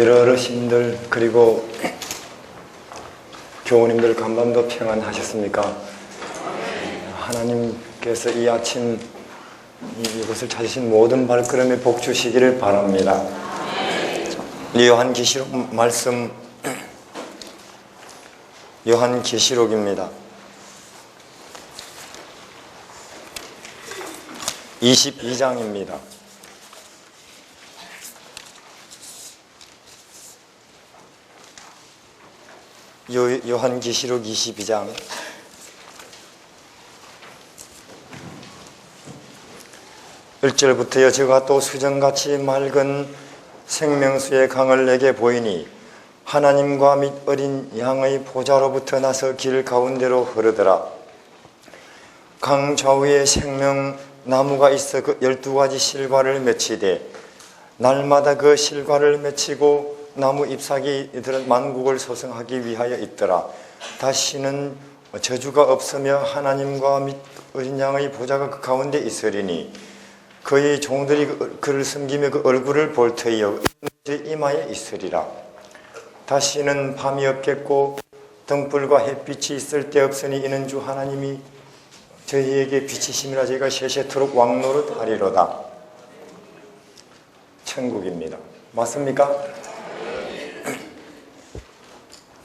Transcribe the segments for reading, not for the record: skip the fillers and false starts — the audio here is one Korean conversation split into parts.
여러 어르신들 그리고 교우님들 간밤도 평안하셨습니까? 하나님께서 이 아침 이곳을 찾으신 모든 발걸음에 복 주시기를 바랍니다. 요한계시록 말씀, 요한계시록입니다. 22장입니다. 요한계시록 22장 1절부터요. 저가 또 수정같이 맑은 생명수의 강을 내게 보이니 하나님과 및 어린 양의 보좌로부터 나서 길 가운데로 흐르더라. 강 좌우에 생명나무가 있어 그 12가지 실과를 맺히되 날마다 그 실과를 맺히고 나무 잎사귀들은 만국을 소생하기 위하여 있더라. 다시는 저주가 없으며 하나님과 및 어린 양의 보좌가 그 가운데 있으리니 그의 종들이 그를 섬기며 그 얼굴을 볼 터이요 이마에 있으리라. 다시는 밤이 없겠고 등불과 햇빛이 있을 데 없으니 이는 주 하나님이 저희에게 비치심이라 저희가 세세토록 왕노릇 하리로다. 천국입니다. 맞습니까?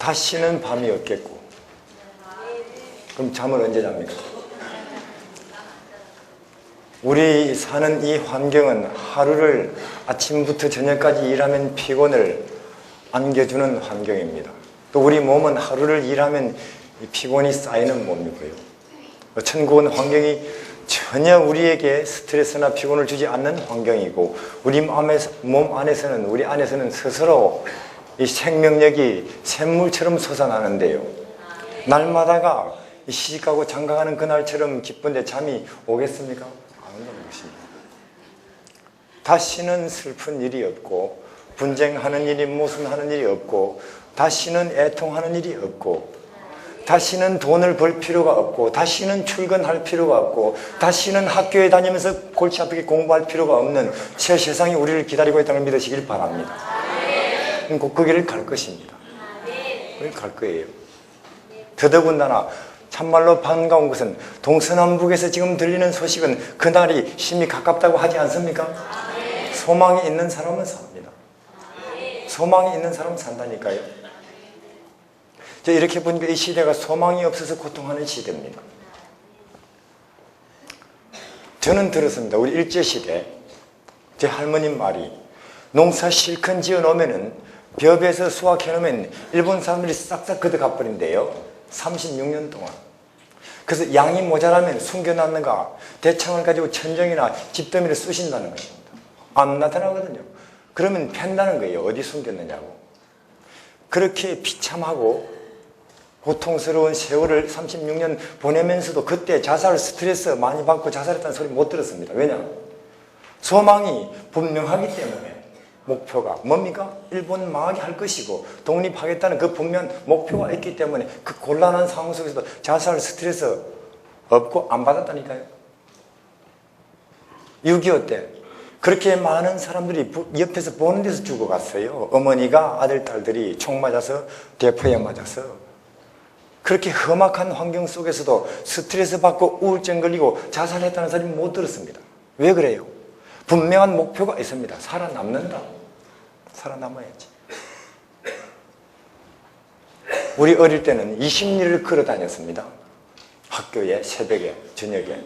다시는 밤이 없겠고. 그럼 잠을 언제 잡니까? 우리 사는 이 환경은 하루를 아침부터 저녁까지 일하면 피곤을 안겨주는 환경입니다. 또 우리 몸은 하루를 일하면 피곤이 쌓이는 몸이고요. 천국은 환경이 전혀 우리에게 스트레스나 피곤을 주지 않는 환경이고 우리 몸 안에서는 우리 안에서는 스스로 이 생명력이 샘물처럼 솟아나는데요. 날마다가 시집가고 장가가는 그날처럼 기쁜데 잠이 오겠습니까? 안 오는 것입니다. 다시는 슬픈 일이 없고 분쟁하는 일이 모순하는 일이 없고 다시는 애통하는 일이 없고 다시는 돈을 벌 필요가 없고 다시는 출근할 필요가 없고 다시는 학교에 다니면서 골치 아프게 공부할 필요가 없는 새 세상이 우리를 기다리고 있다는 걸 믿으시길 바랍니다. 곧 그 길을 갈 것입니다. 그 길 갈 거예요. 더더군다나 참말로 반가운 것은 동서남북에서 지금 들리는 소식은 그날이 심히 가깝다고 하지 않습니까? 소망이 있는 사람은 삽니다. 소망이 있는 사람은 산다니까요. 이렇게 보니까 이 시대가 소망이 없어서 고통하는 시대입니다. 저는 들었습니다. 우리 일제시대 제 할머님 말이 농사 실컷 지어놓으면 벽에서 수확해놓으면 일본 사람들이 싹싹 걷어가버린대요. 36년 동안. 그래서 양이 모자라면 숨겨놨는가 대창을 가지고 천정이나 집더미를 쑤신다는 것입니다. 안 나타나거든요. 그러면 팬다는 거예요. 어디 숨겼느냐고. 그렇게 비참하고 고통스러운 세월을 36년 보내면서도 그때 자살 스트레스 많이 받고 자살했다는 소리 못 들었습니다. 왜냐? 소망이 분명하기 때문에. 목표가 뭡니까? 일본 망하게 할 것이고 독립하겠다는 그 분명한 목표가 있기 때문에 그 곤란한 상황 속에서도 자살 스트레스 없고 안 받았다니까요. 6.25 때 그렇게 많은 사람들이 옆에서 보는 데서 죽어갔어요. 어머니가 아들, 딸들이 총 맞아서 대포에 맞아서 그렇게 험악한 환경 속에서도 스트레스 받고 우울증 걸리고 자살했다는 소리 못 들었습니다. 왜 그래요? 분명한 목표가 있습니다. 살아남는다. 살아남아야지. 우리 어릴 때는 20리를 걸어 다녔습니다. 학교에, 새벽에, 저녁에.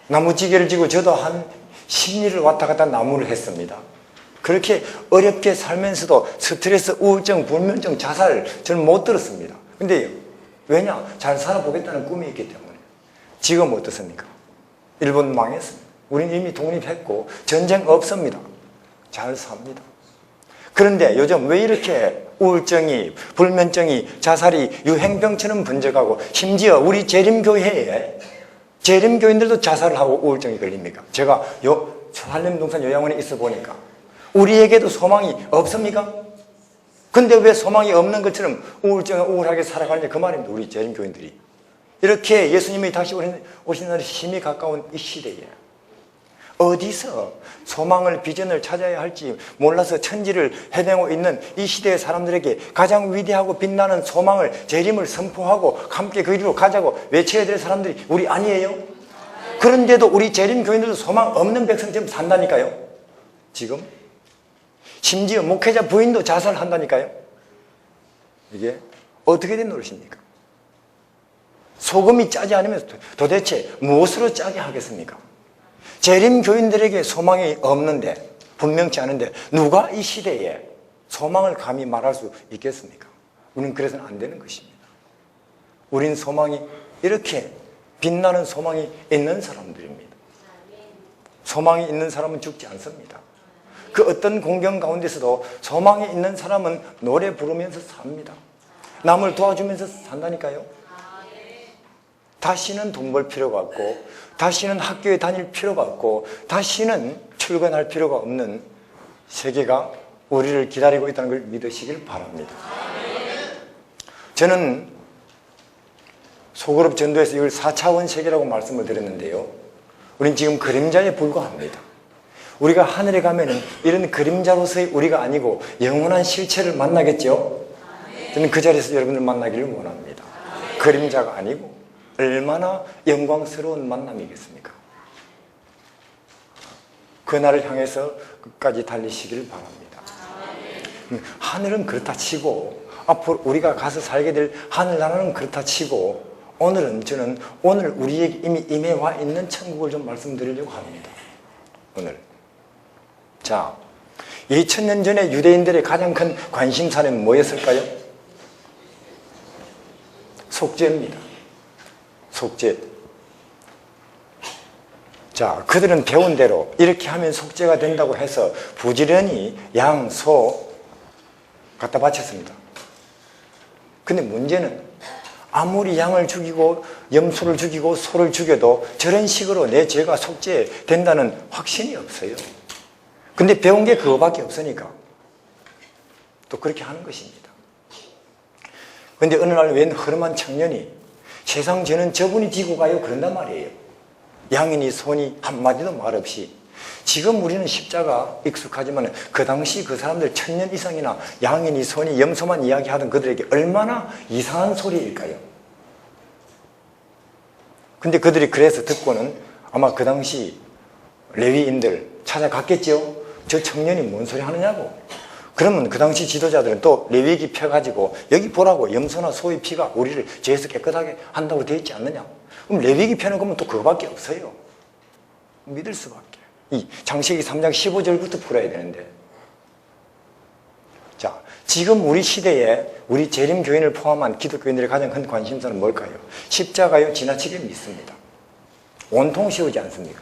나무지게를 지고 저도 한 10리를 왔다 갔다 나무를 했습니다. 그렇게 어렵게 살면서도 스트레스, 우울증, 불면증, 자살 저는 못 들었습니다. 근데 왜냐? 잘 살아보겠다는 꿈이 있기 때문에. 지금 어떻습니까? 일본 망했습니다. 우린 이미 독립했고 전쟁 없습니다. 잘 삽니다. 그런데 요즘 왜 이렇게 우울증이, 불면증이, 자살이 유행병처럼 번져가고 심지어 우리 재림교회에 재림교인들도 자살을 하고 우울증이 걸립니까? 제가 한림동산 요양원에 있어 보니까 우리에게도 소망이 없습니까? 근데 왜 소망이 없는 것처럼 우울하게 살아가느냐 그 말입니다. 우리 재림교인들이. 이렇게 예수님이 다시 오신 날이 심히 가까운 이 시대에 어디서 소망을, 비전을 찾아야 할지 몰라서 천지를 헤매고 있는 이 시대의 사람들에게 가장 위대하고 빛나는 소망을, 재림을 선포하고 함께 그 길로 가자고 외쳐야 될 사람들이 우리 아니에요? 그런데도 우리 재림 교인들도 소망 없는 백성처럼 산다니까요. 지금 심지어 목회자 부인도 자살한다니까요. 이게 어떻게 된 노릇입니까? 소금이 짜지 않으면 도대체 무엇으로 짜게 하겠습니까? 재림 교인들에게 소망이 없는데, 분명치 않은데 누가 이 시대에 소망을 감히 말할 수 있겠습니까? 우리는 그래서는 안 되는 것입니다. 우린 소망이 이렇게 빛나는 소망이 있는 사람들입니다. 소망이 있는 사람은 죽지 않습니다. 그 어떤 공경 가운데서도 소망이 있는 사람은 노래 부르면서 삽니다. 남을 도와주면서 산다니까요. 다시는 돈 벌 필요가 없고, 다시는 학교에 다닐 필요가 없고, 다시는 출근할 필요가 없는 세계가 우리를 기다리고 있다는 걸 믿으시길 바랍니다. 저는 소그룹 전도에서 이걸 4차원 세계라고 말씀을 드렸는데요. 우린 지금 그림자에 불과합니다. 우리가 하늘에 가면은 이런 그림자로서의 우리가 아니고 영원한 실체를 만나겠죠? 저는 그 자리에서 여러분을 만나기를 원합니다. 그림자가 아니고 얼마나 영광스러운 만남이겠습니까? 그날을 향해서 끝까지 달리시길 바랍니다. 하늘은 그렇다 치고, 앞으로 우리가 가서 살게 될 하늘나라는 그렇다 치고, 오늘은 저는 오늘 우리에게 이미 임해와 있는 천국을 좀 말씀드리려고 합니다. 오늘. 자, 2000년 전에 유대인들의 가장 큰 관심사는 뭐였을까요? 속죄입니다. 속죄. 자, 그들은 배운 대로 이렇게 하면 속죄가 된다고 해서 부지런히 양, 소 갖다 바쳤습니다. 근데 문제는 아무리 양을 죽이고 염소를 죽이고 소를 죽여도 저런 식으로 내 죄가 속죄된다는 확신이 없어요. 근데 배운 게 그거밖에 없으니까 또 그렇게 하는 것입니다. 근데 어느 날 웬 허름한 청년이 세상 죄는 저분이 지고 가요 그런단 말이에요. 양이니 소니 한마디도 말 없이. 지금 우리는 십자가 익숙하지만 그 당시 그 사람들 1000년 이상이나 양이니 소니 염소만 이야기하던 그들에게 얼마나 이상한 소리일까요? 근데 그들이 그래서 듣고는 아마 그 당시 레위인들 찾아갔겠죠. 저 청년이 뭔 소리 하느냐고. 그러면 그 당시 지도자들은 또 레위기 펴가지고 여기 보라고 염소나 소의 피가 우리를 죄에서 깨끗하게 한다고 되어 있지 않느냐. 그럼 레위기 펴는 거면 또 그거밖에 없어요. 믿을 수밖에. 이 창세기 3장 15절부터 풀어야 되는데. 자, 지금 우리 시대에 우리 재림교인을 포함한 기독교인들의 가장 큰 관심사는 뭘까요? 십자가요. 지나치게 믿습니다. 온통 씌우지 않습니까?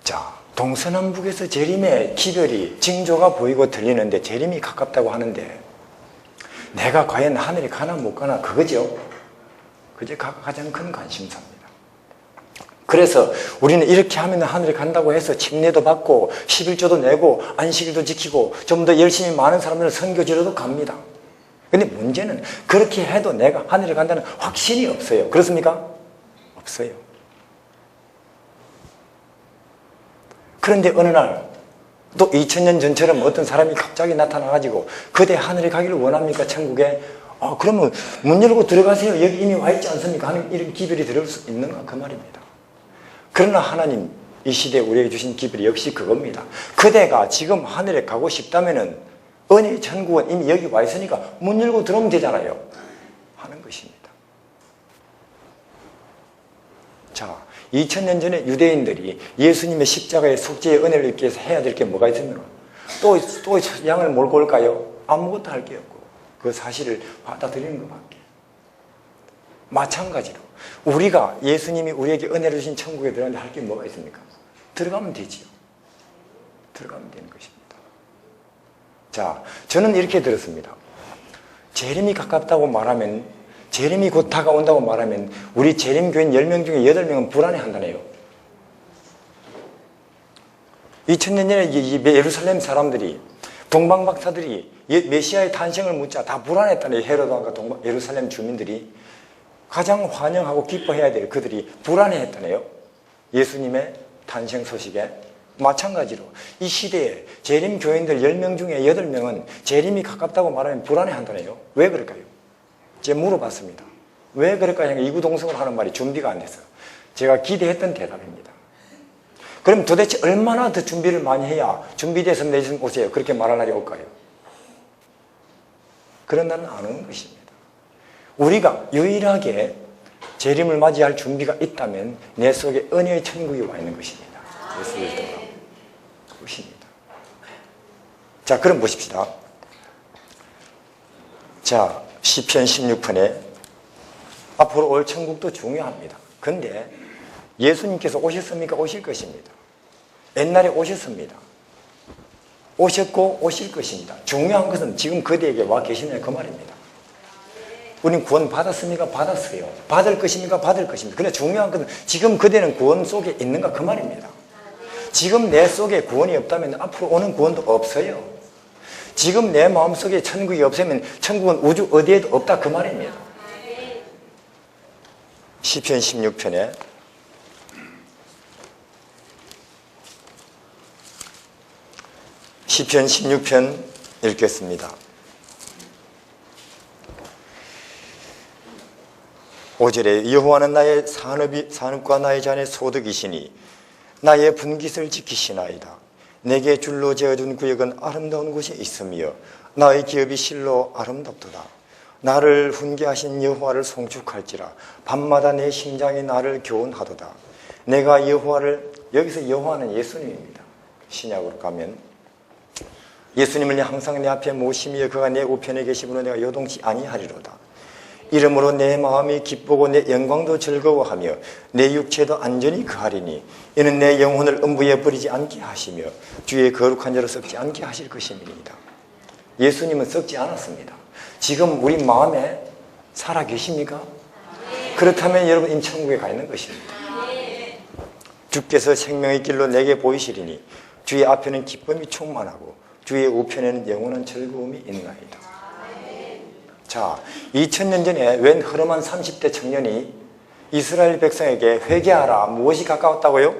자, 동서남북에서 재림의 기별이 징조가 보이고 들리는데 재림이 가깝다고 하는데 내가 과연 하늘에 가나 못 가나 그거죠. 그게 가장 큰 관심사입니다. 그래서 우리는 이렇게 하면 하늘에 간다고 해서 침례도 받고 11조도 내고 안식일도 지키고 좀 더 열심히 많은 사람들을 선교지로도 갑니다. 근데 문제는 그렇게 해도 내가 하늘에 간다는 확신이 없어요. 그렇습니까? 없어요. 그런데 어느 날 또 2000년 전처럼 어떤 사람이 갑자기 나타나가지고 그대 하늘에 가기를 원합니까? 천국에? 그러면 문 열고 들어가세요. 여기 이미 와 있지 않습니까? 하는 이런 기별이 들을 수 있는가? 그 말입니다. 그러나 하나님 이 시대에 우리에게 주신 기별이 역시 그겁니다. 그대가 지금 하늘에 가고 싶다면은 은혜의 천국은 이미 여기 와 있으니까 문 열고 들어오면 되잖아요. 하는 것입니다. 자, 2000년 전에 유대인들이 예수님의 십자가의 속죄의 은혜를 입기 위해서 해야 될 게 뭐가 있습니까? 또 양을 몰고 올까요? 아무것도 할 게 없고 그 사실을 받아들이는 것밖에. 마찬가지로 우리가 예수님이 우리에게 은혜를 주신 천국에 들어가는데 할 게 뭐가 있습니까? 들어가면 되지요. 들어가면 되는 것입니다. 자, 저는 이렇게 들었습니다. 재림이 가깝다고 말하면, 재림이 곧 다가온다고 말하면 우리 재림교인 10명 중에 8명은 불안해한다네요. 2000년 전에 예루살렘 사람들이, 동방박사들이 메시아의 탄생을 묻자 다 불안했다네요. 헤로드와 예루살렘 주민들이. 가장 환영하고 기뻐해야 될 그들이 불안해했다네요. 예수님의 탄생 소식에 마찬가지로 이 시대에 재림 교인들 10명 중에 8명은 재림이 가깝다고 말하면 불안해한다네요. 왜 그럴까요? 제가 물어봤습니다. 왜 그럴까요? 이구동성을 하는 말이 준비가 안 돼서. 제가 기대했던 대답입니다. 그럼 도대체 얼마나 더 준비를 많이 해야 준비돼서 내신 오세요, 그렇게 말할 날이 올까요? 그런 날은 안 오는 것입니다. 우리가 유일하게 재림을 맞이할 준비가 있다면 내 속에 은혜의 천국이 와 있는 것입니다. 예수 그리스도가 것입니다. 자, 그럼 보십시다. 자, 시편 16편에 앞으로 올 천국도 중요합니다. 근데 예수님께서 오셨습니까? 오실 것입니다. 옛날에 오셨습니다. 오셨고 오실 것입니다. 중요한 것은 지금 그대에게 와 계시느냐 그 말입니다. 우리는 구원 받았습니까? 받았어요. 받을 것입니까? 받을 것입니다. 근데 중요한 것은 지금 그대는 구원 속에 있는가 그 말입니다. 지금 내 속에 구원이 없다면 앞으로 오는 구원도 없어요. 지금 내 마음속에 천국이 없으면 천국은 우주 어디에도 없다 그 말입니다. 시편 16편에 시편 16편 읽겠습니다. 5절에 여호와는 나의 산업과 나의 잔의 소득이시니 나의 분깃을 지키시나이다. 내게 줄로 재어준 구역은 아름다운 곳에 있으며 나의 기업이 실로 아름답도다. 나를 훈계하신 여호와를 송축할지라 밤마다 내 심장이 나를 교훈하도다. 내가 여호와를, 여기서 여호와는 예수님입니다. 신약으로 가면 예수님을 항상 내 앞에 모시며 그가 내 우편에 계심으로 내가 요동치 아니하리로다. 이러므로 내 마음이 기쁘고 내 영광도 즐거워하며 내 육체도 안전히 거하리니 이는 내 영혼을 음부에 버리지 않게 하시며 주의 거룩한 자로 썩지 않게 하실 것임이니이다. 예수님은 썩지 않았습니다. 지금 우리 마음에 살아 계십니까? 그렇다면 여러분 이 천국에 가 있는 것입니다. 주께서 생명의 길로 내게 보이시리니 주의 앞에는 기쁨이 충만하고 주의 우편에는 영원한 즐거움이 있나이다. 자, 2000년 전에 웬 허름한 30대 청년이 이스라엘 백성에게 회개하라, 무엇이 가까웠다고요?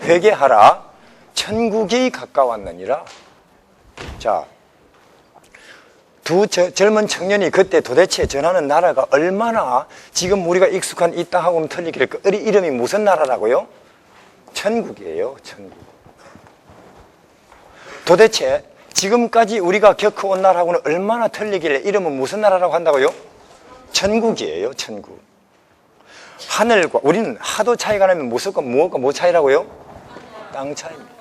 회개하라, 천국이 가까웠느니라. 자, 두 젊은 청년이 그때 도대체 전하는 나라가 얼마나 지금 우리가 익숙한 이 땅하고는 틀리기를, 그 이름이 무슨 나라라고요? 천국이에요. 천국. 도대체 지금까지 우리가 겪어온 나라하고는 얼마나 틀리길래 이름은 무슨 나라라고 한다고요? 천국이에요. 천국. 하늘과, 우리는 하도 차이가 나면 무엇과 뭐 차이라고요? 땅 차이입니다.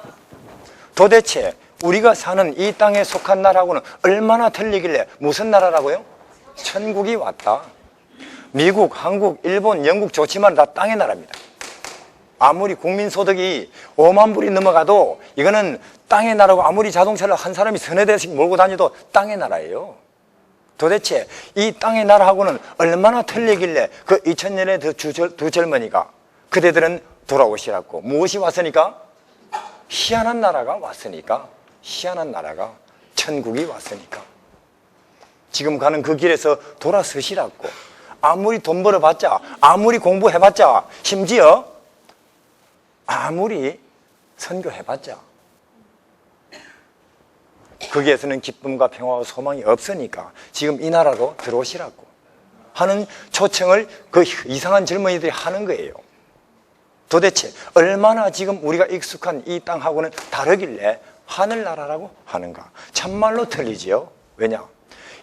도대체 우리가 사는 이 땅에 속한 나라하고는 얼마나 틀리길래 무슨 나라라고요? 천국이 왔다. 미국, 한국, 일본, 영국 좋지만 다 땅의 나라입니다. 아무리 국민소득이 5만 불이 넘어가도 이거는 땅의 나라고, 아무리 자동차를 한 사람이 서너 대씩 몰고 다녀도 땅의 나라예요. 도대체 이 땅의 나라하고는 얼마나 틀리길래 그 2000년의 두 젊은이가 그대들은 돌아오시라고, 무엇이 왔으니까? 희한한 나라가 왔으니까, 희한한 나라가, 천국이 왔으니까 지금 가는 그 길에서 돌아서시라고. 아무리 돈 벌어봤자, 아무리 공부해봤자, 심지어 아무리 선교해봤자 거기에서는 기쁨과 평화와 소망이 없으니까 지금 이 나라로 들어오시라고 하는 초청을 그 이상한 젊은이들이 하는 거예요. 도대체 얼마나 지금 우리가 익숙한 이 땅하고는 다르길래 하늘나라라고 하는가? 참말로 틀리지요. 왜냐?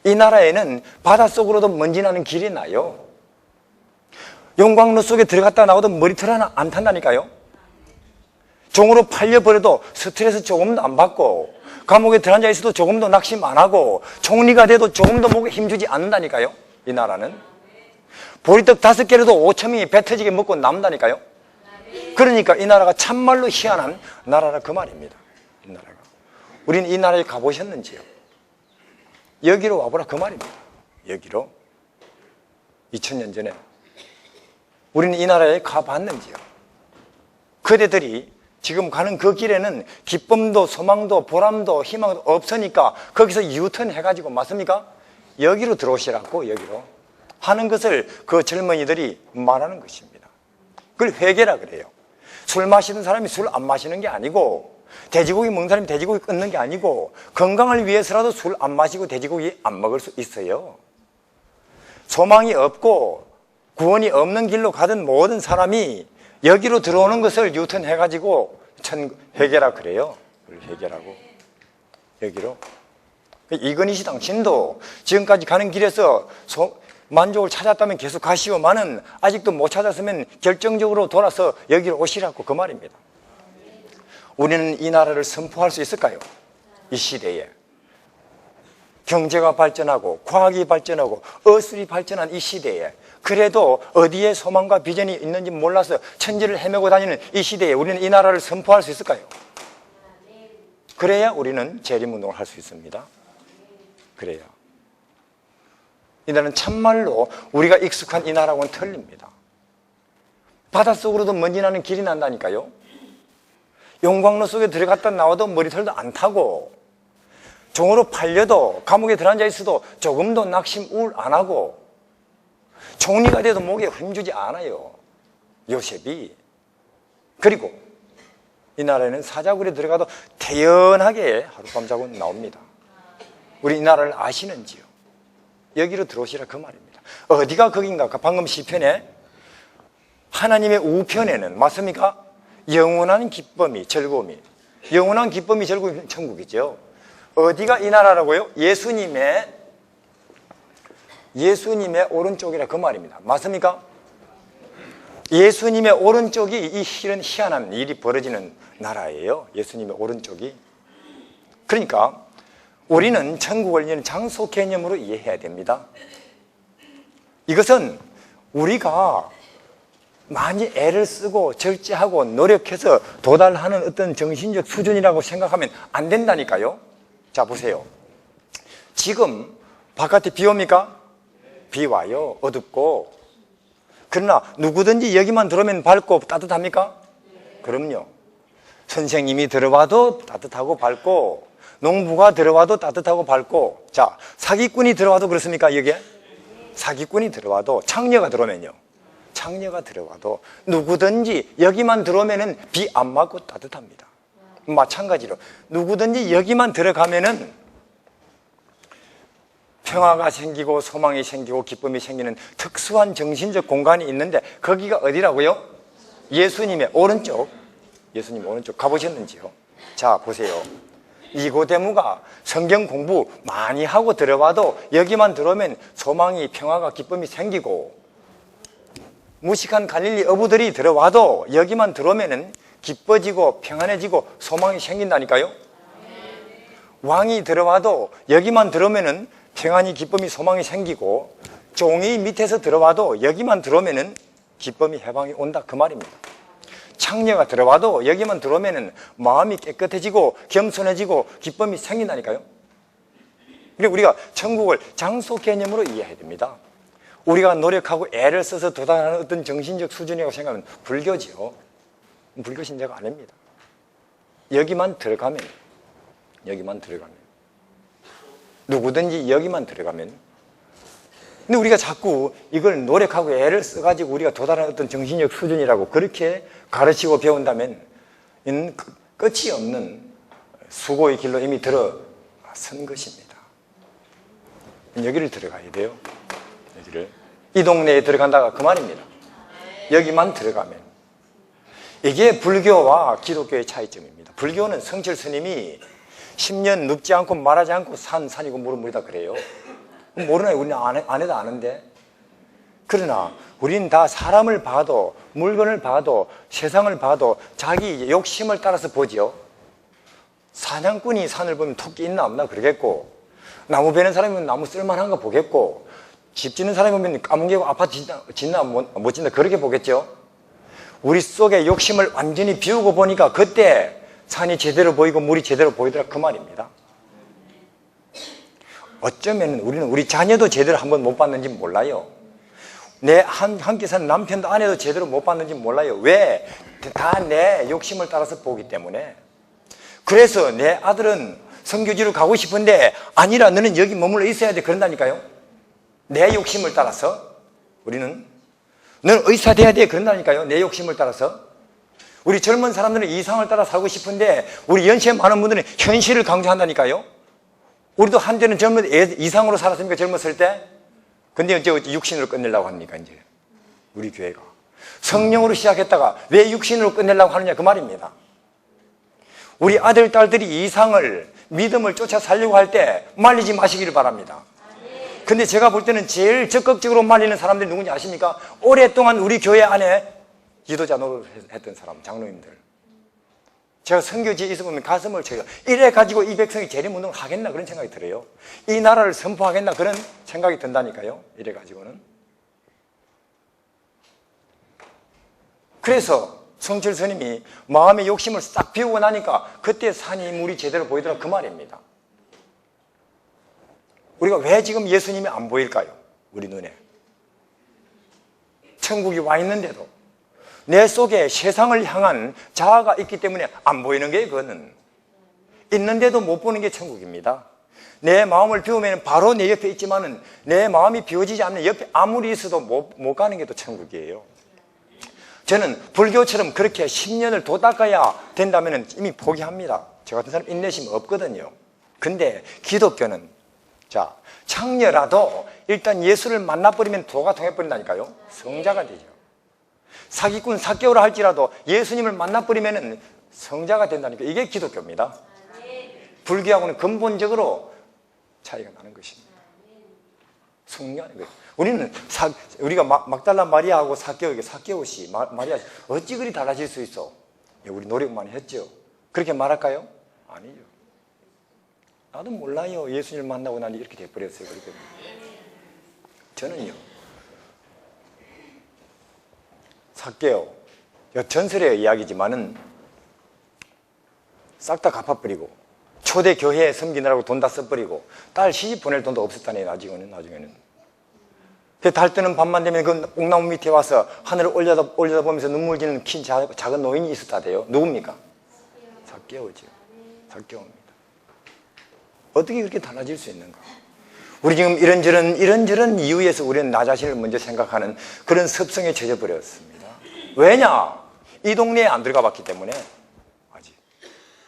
이 나라에는 바닷속으로도 먼지 나는 길이 나요. 용광로 속에 들어갔다 나오도 머리털 하나 안 탄다니까요. 종으로 팔려버려도 스트레스 조금도 안 받고, 감옥에 들어앉아 있어도 조금도 낙심 안 하고, 총리가 돼도 조금도 목에 힘주지 않는다니까요. 이 나라는 보리떡 5개라도 5천 명이 배 터지게 먹고 남다니까요. 그러니까 이 나라가 참말로 희한한 나라라 그 말입니다. 이 나라가. 우리는 이 나라에 가보셨는지요? 여기로 와보라 그 말입니다. 여기로 2000년 전에 우리는 이 나라에 가봤는지요? 그대들이 지금 가는 그 길에는 기쁨도 소망도 보람도 희망도 없으니까 거기서 유턴 해가지고, 맞습니까? 여기로 들어오시라고, 여기로 하는 것을 그 젊은이들이 말하는 것입니다. 그걸 회개라 그래요. 술 마시는 사람이 술 안 마시는 게 아니고, 돼지고기 먹는 사람이 돼지고기 끊는 게 아니고, 건강을 위해서라도 술 안 마시고 돼지고기 안 먹을 수 있어요. 소망이 없고 구원이 없는 길로 가던 모든 사람이 여기로 들어오는 것을 유턴해가지고 회개라 그래요. 회개라고. 여기로. 이건희 씨 당신도 지금까지 가는 길에서 만족을 찾았다면 계속 가시오만은 아직도 못 찾았으면 결정적으로 돌아서 여기로 오시라고 그 말입니다. 우리는 이 나라를 선포할 수 있을까요? 이 시대에 경제가 발전하고 과학이 발전하고 어술이 발전한 이 시대에, 그래도 어디에 소망과 비전이 있는지 몰라서 천지를 헤매고 다니는 이 시대에 우리는 이 나라를 선포할 수 있을까요? 그래야 우리는 재림운동을 할 수 있습니다. 그래야. 이 나라는 참말로 우리가 익숙한 이 나라하고는 틀립니다. 바닷속으로도 먼지 나는 길이 난다니까요. 용광로 속에 들어갔다 나와도 머리털도 안 타고, 종으로 팔려도 감옥에 들어앉아 있어도 조금도 낙심 우울 안 하고, 총리가 돼도 목에 힘주지 않아요, 요셉이. 그리고 이 나라에는 사자굴에 들어가도 태연하게 하룻밤 자고 나옵니다. 우리 이 나라를 아시는지요? 여기로 들어오시라 그 말입니다. 어디가 거긴가? 방금 시편에 하나님의 우편에는 맞습니까? 영원한 기쁨이, 즐거움이, 영원한 기쁨이 즐거움이 천국이죠. 어디가 이 나라라고요? 예수님의 오른쪽이라 그 말입니다. 맞습니까? 예수님의 오른쪽이 이 이런 희한한 일이 벌어지는 나라예요. 예수님의 오른쪽이. 그러니까 우리는 천국을 이제는 장소 개념으로 이해해야 됩니다. 이것은 우리가 많이 애를 쓰고 절제하고 노력해서 도달하는 어떤 정신적 수준이라고 생각하면 안 된다니까요. 자, 보세요. 지금 바깥에 비 옵니까? 비 와요. 어둡고. 그러나 누구든지 여기만 들어오면 밝고 따뜻합니까? 그럼요. 선생님이 들어와도 따뜻하고 밝고, 농부가 들어와도 따뜻하고 밝고. 자, 사기꾼이 들어와도 그렇습니까? 여기에? 사기꾼이 들어와도, 창녀가 들어오면요, 창녀가 들어와도 누구든지 여기만 들어오면은 비 안 맞고 따뜻합니다. 마찬가지로 누구든지 여기만 들어가면은 평화가 생기고 소망이 생기고 기쁨이 생기는 특수한 정신적 공간이 있는데, 거기가 어디라고요? 예수님의 오른쪽. 예수님 오른쪽 가보셨는지요? 자, 보세요. 니고데모가 성경 공부 많이 하고 들어와도 여기만 들어오면 소망이, 평화가, 기쁨이 생기고, 무식한 갈릴리 어부들이 들어와도 여기만 들어오면은 기뻐지고 평안해지고 소망이 생긴다니까요. 왕이 들어와도 여기만 들어오면은 평안이, 기쁨이, 소망이 생기고, 종이 밑에서 들어와도 여기만 들어오면은 기쁨이, 해방이 온다 그 말입니다. 창녀가 들어와도 여기만 들어오면은 마음이 깨끗해지고 겸손해지고 기쁨이 생긴다니까요. 그리고 우리가 천국을 장소 개념으로 이해해야 됩니다. 우리가 노력하고 애를 써서 도달하는 어떤 정신적 수준이라고 생각하면 불교지요. 불교 신자가 아닙니다. 여기만 들어가면, 누구든지 여기만 들어가면. 근데 우리가 자꾸 이걸 노력하고 애를 써가지고 우리가 도달하는 어떤 정신적 수준이라고 그렇게 가르치고 배운다면 끝이 없는 수고의 길로 이미 들어선 것입니다. 여기를 들어가야 돼요. 여기를. 이 동네에 들어간다가 그 말입니다. 여기만 들어가면. 이게 불교와 기독교의 차이점입니다. 불교는 성철 스님이 10년 눕지 않고 말하지 않고 산이고 물은 물이다 그래요. 모르나요? 우리는 안 해도 아는데. 그러나 우리는 다 사람을 봐도, 물건을 봐도, 세상을 봐도 자기 욕심을 따라서 보죠. 사냥꾼이 산을 보면 토끼 있나 없나 그러겠고, 나무 베는 사람이면 나무 쓸만한가 보겠고, 집 짓는 사람이 보면 까뭉개고 아파트 짓나 못 짓나 그렇게 보겠죠. 우리 속에 욕심을 완전히 비우고 보니까 그때 산이 제대로 보이고 물이 제대로 보이더라 그 말입니다. 어쩌면 우리는 우리 자녀도 제대로 한번 못 봤는지 몰라요. 함께 사는 남편도 아내도 제대로 못 봤는지 몰라요. 왜? 다 내 욕심을 따라서 보기 때문에. 그래서 내 아들은 선교지로 가고 싶은데 아니라 너는 여기 머물러 있어야 돼 그런다니까요. 내 욕심을 따라서 우리는 너는 의사 돼야 돼. 그런다니까요. 내 욕심을 따라서. 우리 젊은 사람들은 이상을 따라 살고 싶은데 우리 연세 많은 분들은 현실을 강조한다니까요. 우리도 한때는 이상으로 살았습니까? 젊었을 때. 근데 이제 육신으로 끝내려고 합니까? 이제 우리 교회가 성령으로 시작했다가 왜 육신으로 끝내려고 하느냐 그 말입니다. 우리 아들, 딸들이 이상을, 믿음을 쫓아 살려고 할 때 말리지 마시기를 바랍니다. 근데 제가 볼 때는 제일 적극적으로 말리는 사람들이 누군지 아십니까? 오랫동안 우리 교회 안에 지도자 노릇을 했던 사람, 장로님들. 제가 선교지에 있어보면 가슴을 쳐요. 이래 가지고 이 백성이 재림운동을 하겠나 그런 생각이 들어요. 이 나라를 선포하겠나 그런 생각이 든다니까요. 이래 가지고는. 그래서 성철 스님이 마음의 욕심을 싹 비우고 나니까 그때 산이 물이 제대로 보이더라 그 말입니다. 우리가 왜 지금 예수님이 안 보일까요? 우리 눈에. 천국이 와 있는데도 내 속에 세상을 향한 자아가 있기 때문에 안 보이는 게 그거는. 있는데도 못 보는 게 천국입니다. 내 마음을 비우면 바로 내 옆에 있지만은 내 마음이 비워지지 않는 옆에 아무리 있어도 못 가는 게 또 천국이에요. 저는 불교처럼 그렇게 10년을 도 닦아야 된다면 이미 포기합니다. 저 같은 사람 인내심 없거든요. 근데 기독교는 자, 창녀라도 일단 예수를 만나버리면 도가 통해버린다니까요. 성자가 되죠. 사기꾼 사개오라 할지라도 예수님을 만나버리면 성자가 된다니까. 이게 기독교입니다. 불교하고는 근본적으로 차이가 나는 것입니다. 성령, 우리가 막달라 마리아하고 사개오시, 마리아, 어찌 그리 달라질 수 있어? 우리 노력 많이 했죠. 그렇게 말할까요? 아니죠. 나도 몰라요. 예수님을 만나고 나니 이렇게 돼버렸어요. 그렇게. 저는요, 사개오, 전설의 이야기지만은 싹 다 갚아버리고 초대 교회에 섬기느라고 돈 다 써버리고 딸 시집 보낼 돈도 없었다네요. 나중에는. 달 뜨는 밤만 되면 그 옥나무 밑에 와서 하늘을 올려다보면서 눈물 지는 긴 작은 노인이 있었다대요. 누굽니까? 사개오죠. 사개오입니다. 어떻게 그렇게 달라질 수 있는가? 우리 지금 이런저런 이유에서 우리는 나 자신을 먼저 생각하는 그런 습성에 젖어버렸습니다. 왜냐? 이 동네에 안 들어가 봤기 때문에. 아직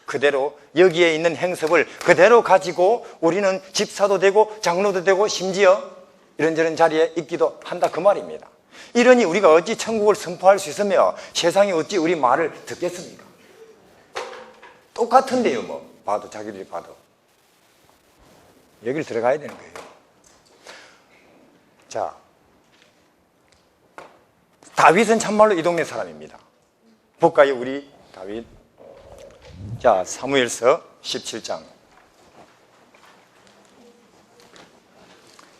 그대로 여기에 있는 행습을 그대로 가지고 우리는 집사도 되고 장로도 되고 심지어 이런저런 자리에 있기도 한다 그 말입니다. 이러니 우리가 어찌 천국을 선포할 수 있으며 세상이 어찌 우리 말을 듣겠습니까? 똑같은데요. 뭐 봐도 자기들이 봐도 여기를 들어가야 되는 거예요. 자, 다윗은 참말로 이 동네 사람입니다. 볼까요? 우리 다윗. 자, 사무엘서 17장.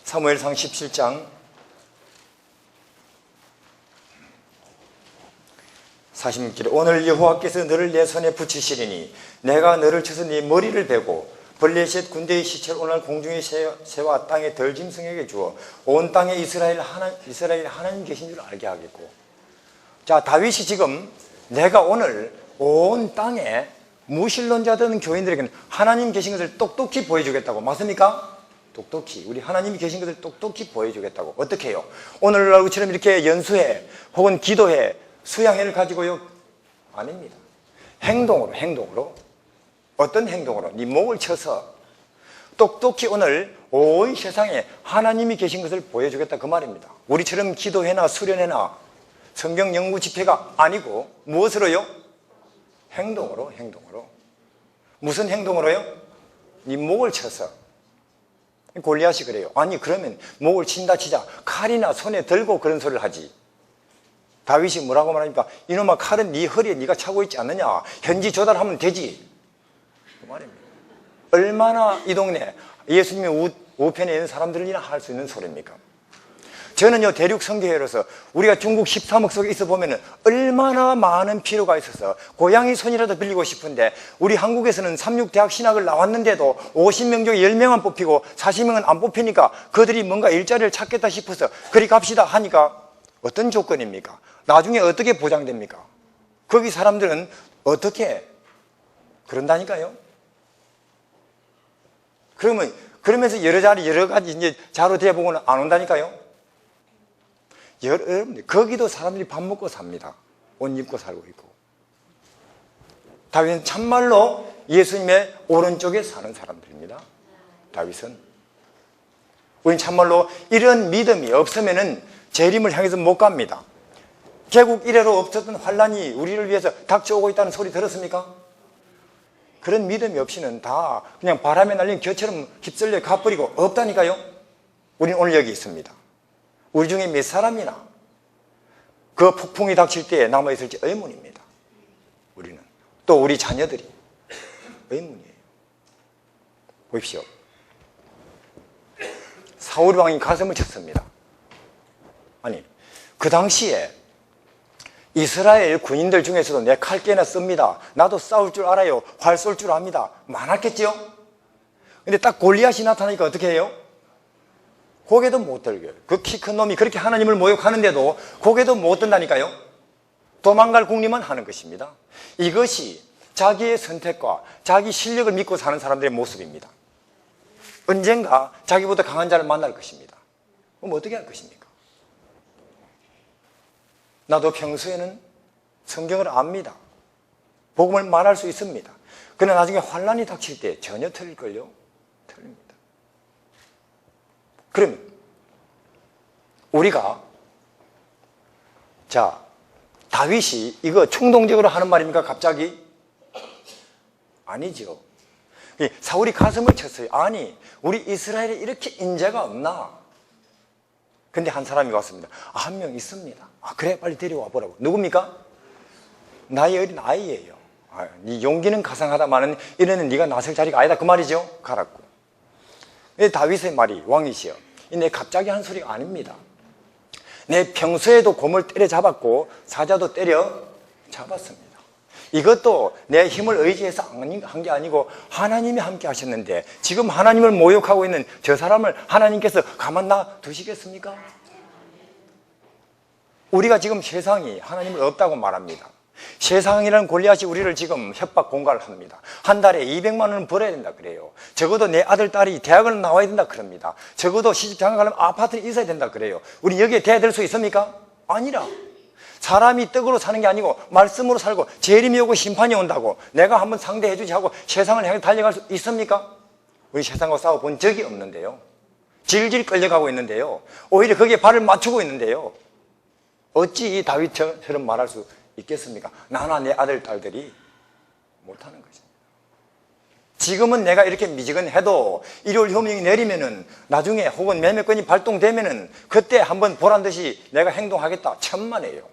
사무엘상 17장 46절에 오늘 여호와께서 너를 내 손에 붙이시리니 내가 너를 쳐서 네 머리를 베고 블레셋 군대의 시체를 오늘 공중의 새와 땅의 덜짐승에게 주어 온 땅에 이스라엘 하나님 계신 줄 알게 하겠고. 자, 다윗이 지금 내가 오늘 온 땅에 무신론자들은 교인들에게는 하나님 계신 것을 똑똑히 보여주겠다고. 맞습니까? 똑똑히 우리 하나님이 계신 것을 똑똑히 보여주겠다고. 어떻게 해요? 오늘날처럼 이렇게 연수회 혹은 기도회 수양회를 가지고요? 아닙니다. 행동으로. 어떤 행동으로? 네 목을 쳐서 똑똑히 오늘 온 세상에 하나님이 계신 것을 보여주겠다 그 말입니다. 우리처럼 기도회나 수련회나 성경 연구 집회가 아니고 무엇으로요? 행동으로. 무슨 행동으로요? 네 목을 쳐서. 골리앗이 그래요. 아니 그러면 목을 친다 치자 칼이나 손에 들고 그런 소리를 하지. 다윗이 뭐라고 말합니까? 이놈아 칼은 네 허리에 네가 차고 있지 않느냐. 현지 조달하면 되지. 그 말입니다. 얼마나 이 동네 예수님의 우편에 있는 사람들이나 할 수 있는 소리입니까? 저는요 대륙 선교회로서 우리가 중국 13억 속에 있어 보면은 얼마나 많은 필요가 있어서 고양이 손이라도 빌리고 싶은데 우리 한국에서는 삼육대학 신학을 나왔는데도 50명 중에 10명만 뽑히고 40명은 안 뽑히니까 그들이 뭔가 일자리를 찾겠다 싶어서 그리 갑시다 하니까 어떤 조건입니까? 나중에 어떻게 보장됩니까? 거기 사람들은 어떻게 그런다니까요? 그러면서 여러 가지 이제 자료 대보고는 안 온다니까요? 여러분들 거기도 사람들이 밥 먹고 삽니다. 옷 입고 살고 있고. 다윗은 참말로 예수님의 오른쪽에 사는 사람들입니다. 다윗은. 우리는 참말로 이런 믿음이 없으면은 재림을 향해서 못 갑니다. 개국 이래로 없었던 환란이 우리를 위해서 닥쳐오고 있다는 소리 들었습니까? 그런 믿음이 없이는 다 그냥 바람에 날린 겨처럼 휩쓸려 가버리고 없다니까요. 우리는 오늘 여기 있습니다. 우리 중에 몇 사람이나 그 폭풍이 닥칠 때에 남아있을지 의문입니다. 우리는. 또 우리 자녀들이 의문이에요. 보십시오. 사울 왕이 가슴을 쳤습니다. 아니, 그 당시에 이스라엘 군인들 중에서도 내 칼 깨나 씁니다. 나도 싸울 줄 알아요. 활 쏠 줄 압니다. 많았겠죠? 근데 딱 골리앗이 나타나니까 어떻게 해요? 고개도 못 들고요. 그 키 큰 놈이 그렇게 하나님을 모욕하는데도 고개도 못 든다니까요. 도망갈 궁리만 하는 것입니다. 이것이 자기의 선택과 자기 실력을 믿고 사는 사람들의 모습입니다. 언젠가 자기보다 강한 자를 만날 것입니다. 그럼 어떻게 할 것입니까? 나도 평소에는 성경을 압니다. 복음을 말할 수 있습니다. 그러나 나중에 환란이 닥칠 때 전혀 틀릴걸요? 틀립니다. 그러면 우리가 자, 다윗이 이거 충동적으로 하는 말입니까? 갑자기? 아니죠. 사울이 가슴을 쳤어요. 아니, 우리 이스라엘에 이렇게 인재가 없나? 근데 한 사람이 왔습니다. 한 명 있습니다. 그래, 빨리 데려와 보라고. 누굽니까? 나이 어린 아이예요. 네 용기는 가상하다마는 이래는 네가 나설 자리가 아니다 그 말이죠. 가라고. 다윗의 말이 왕이시여, 내 갑자기 한 소리가 아닙니다. 내 평소에도 곰을 때려잡았고 사자도 때려 잡았습니다. 이것도 내 힘을 의지해서 한 게 아니고 하나님이 함께 하셨는데 지금 하나님을 모욕하고 있는 저 사람을 하나님께서 가만 놔두시겠습니까? 우리가 지금 세상이 하나님을 없다고 말합니다. 세상이라는 골리앗이 우리를 지금 협박 공갈을 합니다. 한 달에 200만 원은 벌어야 된다 그래요. 적어도 내 아들, 딸이 대학을 나와야 된다 그럽니다. 적어도 시집 장가 가려면 아파트는 있어야 된다 그래요. 우리 여기에 대들 수 있습니까? 아니라. 사람이 떡으로 사는 게 아니고 말씀으로 살고 재림이 오고 심판이 온다고 내가 한번 상대해 주지 하고 세상을 향해 달려갈 수 있습니까? 우리 세상과 싸워본 적이 없는데요. 질질 끌려가고 있는데요. 오히려 거기에 발을 맞추고 있는데요. 어찌 이 다윗처럼 말할 수 있겠습니까? 나나 내 아들, 딸들이 못하는 것입니다. 지금은 내가 이렇게 미지근해도 일요일 효명이 내리면은 나중에 혹은 매매권이 발동되면은 그때 한번 보란 듯이 내가 행동하겠다. 천만에요.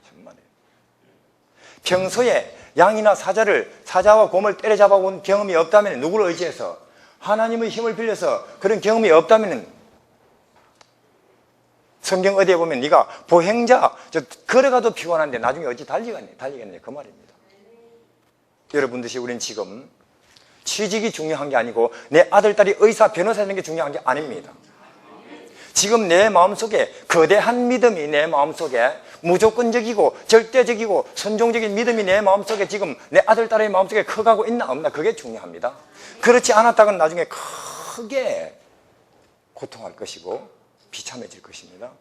천만에요. 평소에 양이나 사자와 곰을 때려잡아 본 경험이 없다면 누구를 의지해서 하나님의 힘을 빌려서 그런 경험이 없다면 성경 어디에 보면 네가 보행자 걸어가도 피곤한데 나중에 어찌 달리겠네 그 말입니다. 여러분 듯이 우리는 지금 취직이 중요한 게 아니고 내 아들, 딸이 의사, 변호사 되는 게 중요한 게 아닙니다. 지금 내 마음속에 거대한 믿음이 내 마음속에 무조건적이고 절대적이고 선종적인 믿음이 내 마음속에 지금 내 아들, 딸의 마음속에 커가고 있나 없나 그게 중요합니다. 그렇지 않았다면 나중에 크게 고통할 것이고 비참해질 것입니다.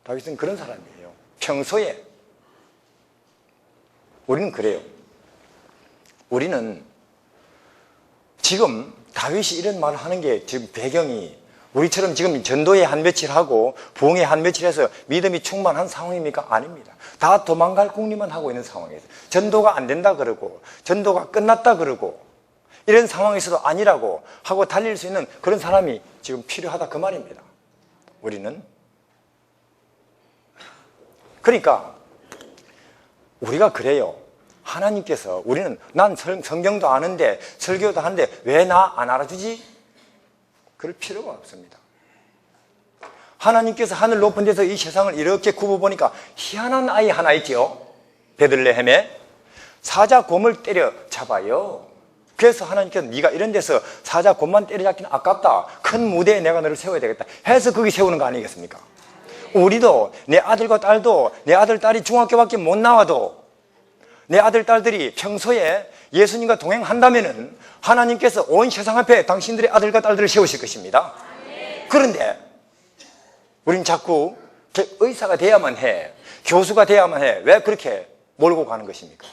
다윗은 그런 사람이에요. 평소에 우리는 그래요. 우리는 지금 다윗이 이런 말을 하는 게 지금 배경이 우리처럼 지금 전도에 한 며칠 하고 부흥에 한 며칠 해서 믿음이 충만한 상황입니까? 아닙니다. 다 도망갈 궁리만 하고 있는 상황에서 전도가 안 된다 그러고 전도가 끝났다 그러고 이런 상황에서도 아니라고 하고 달릴 수 있는 그런 사람이 지금 필요하다 그 말입니다. 우리는 그러니까 우리가 그래요. 하나님께서 우리는 난 성경도 아는데 설교도 하는데 왜 나 안 알아주지? 그럴 필요가 없습니다. 하나님께서 하늘 높은 데서 이 세상을 이렇게 굽어보니까 희한한 아이 하나 있죠. 베들레헴에 사자 곰을 때려 잡아요. 그래서 하나님께서 네가 이런 데서 사자 곰만 때려잡기는 아깝다. 큰 무대에 내가 너를 세워야 되겠다 해서 거기 세우는 거 아니겠습니까? 우리도 내 아들과 딸도 내 아들, 딸이 중학교밖에 못 나와도 내 아들, 딸들이 평소에 예수님과 동행한다면은 하나님께서 온 세상 앞에 당신들의 아들과 딸들을 세우실 것입니다. 그런데 우린 자꾸 의사가 돼야만 해, 교수가 돼야만 해. 왜 그렇게 몰고 가는 것입니까?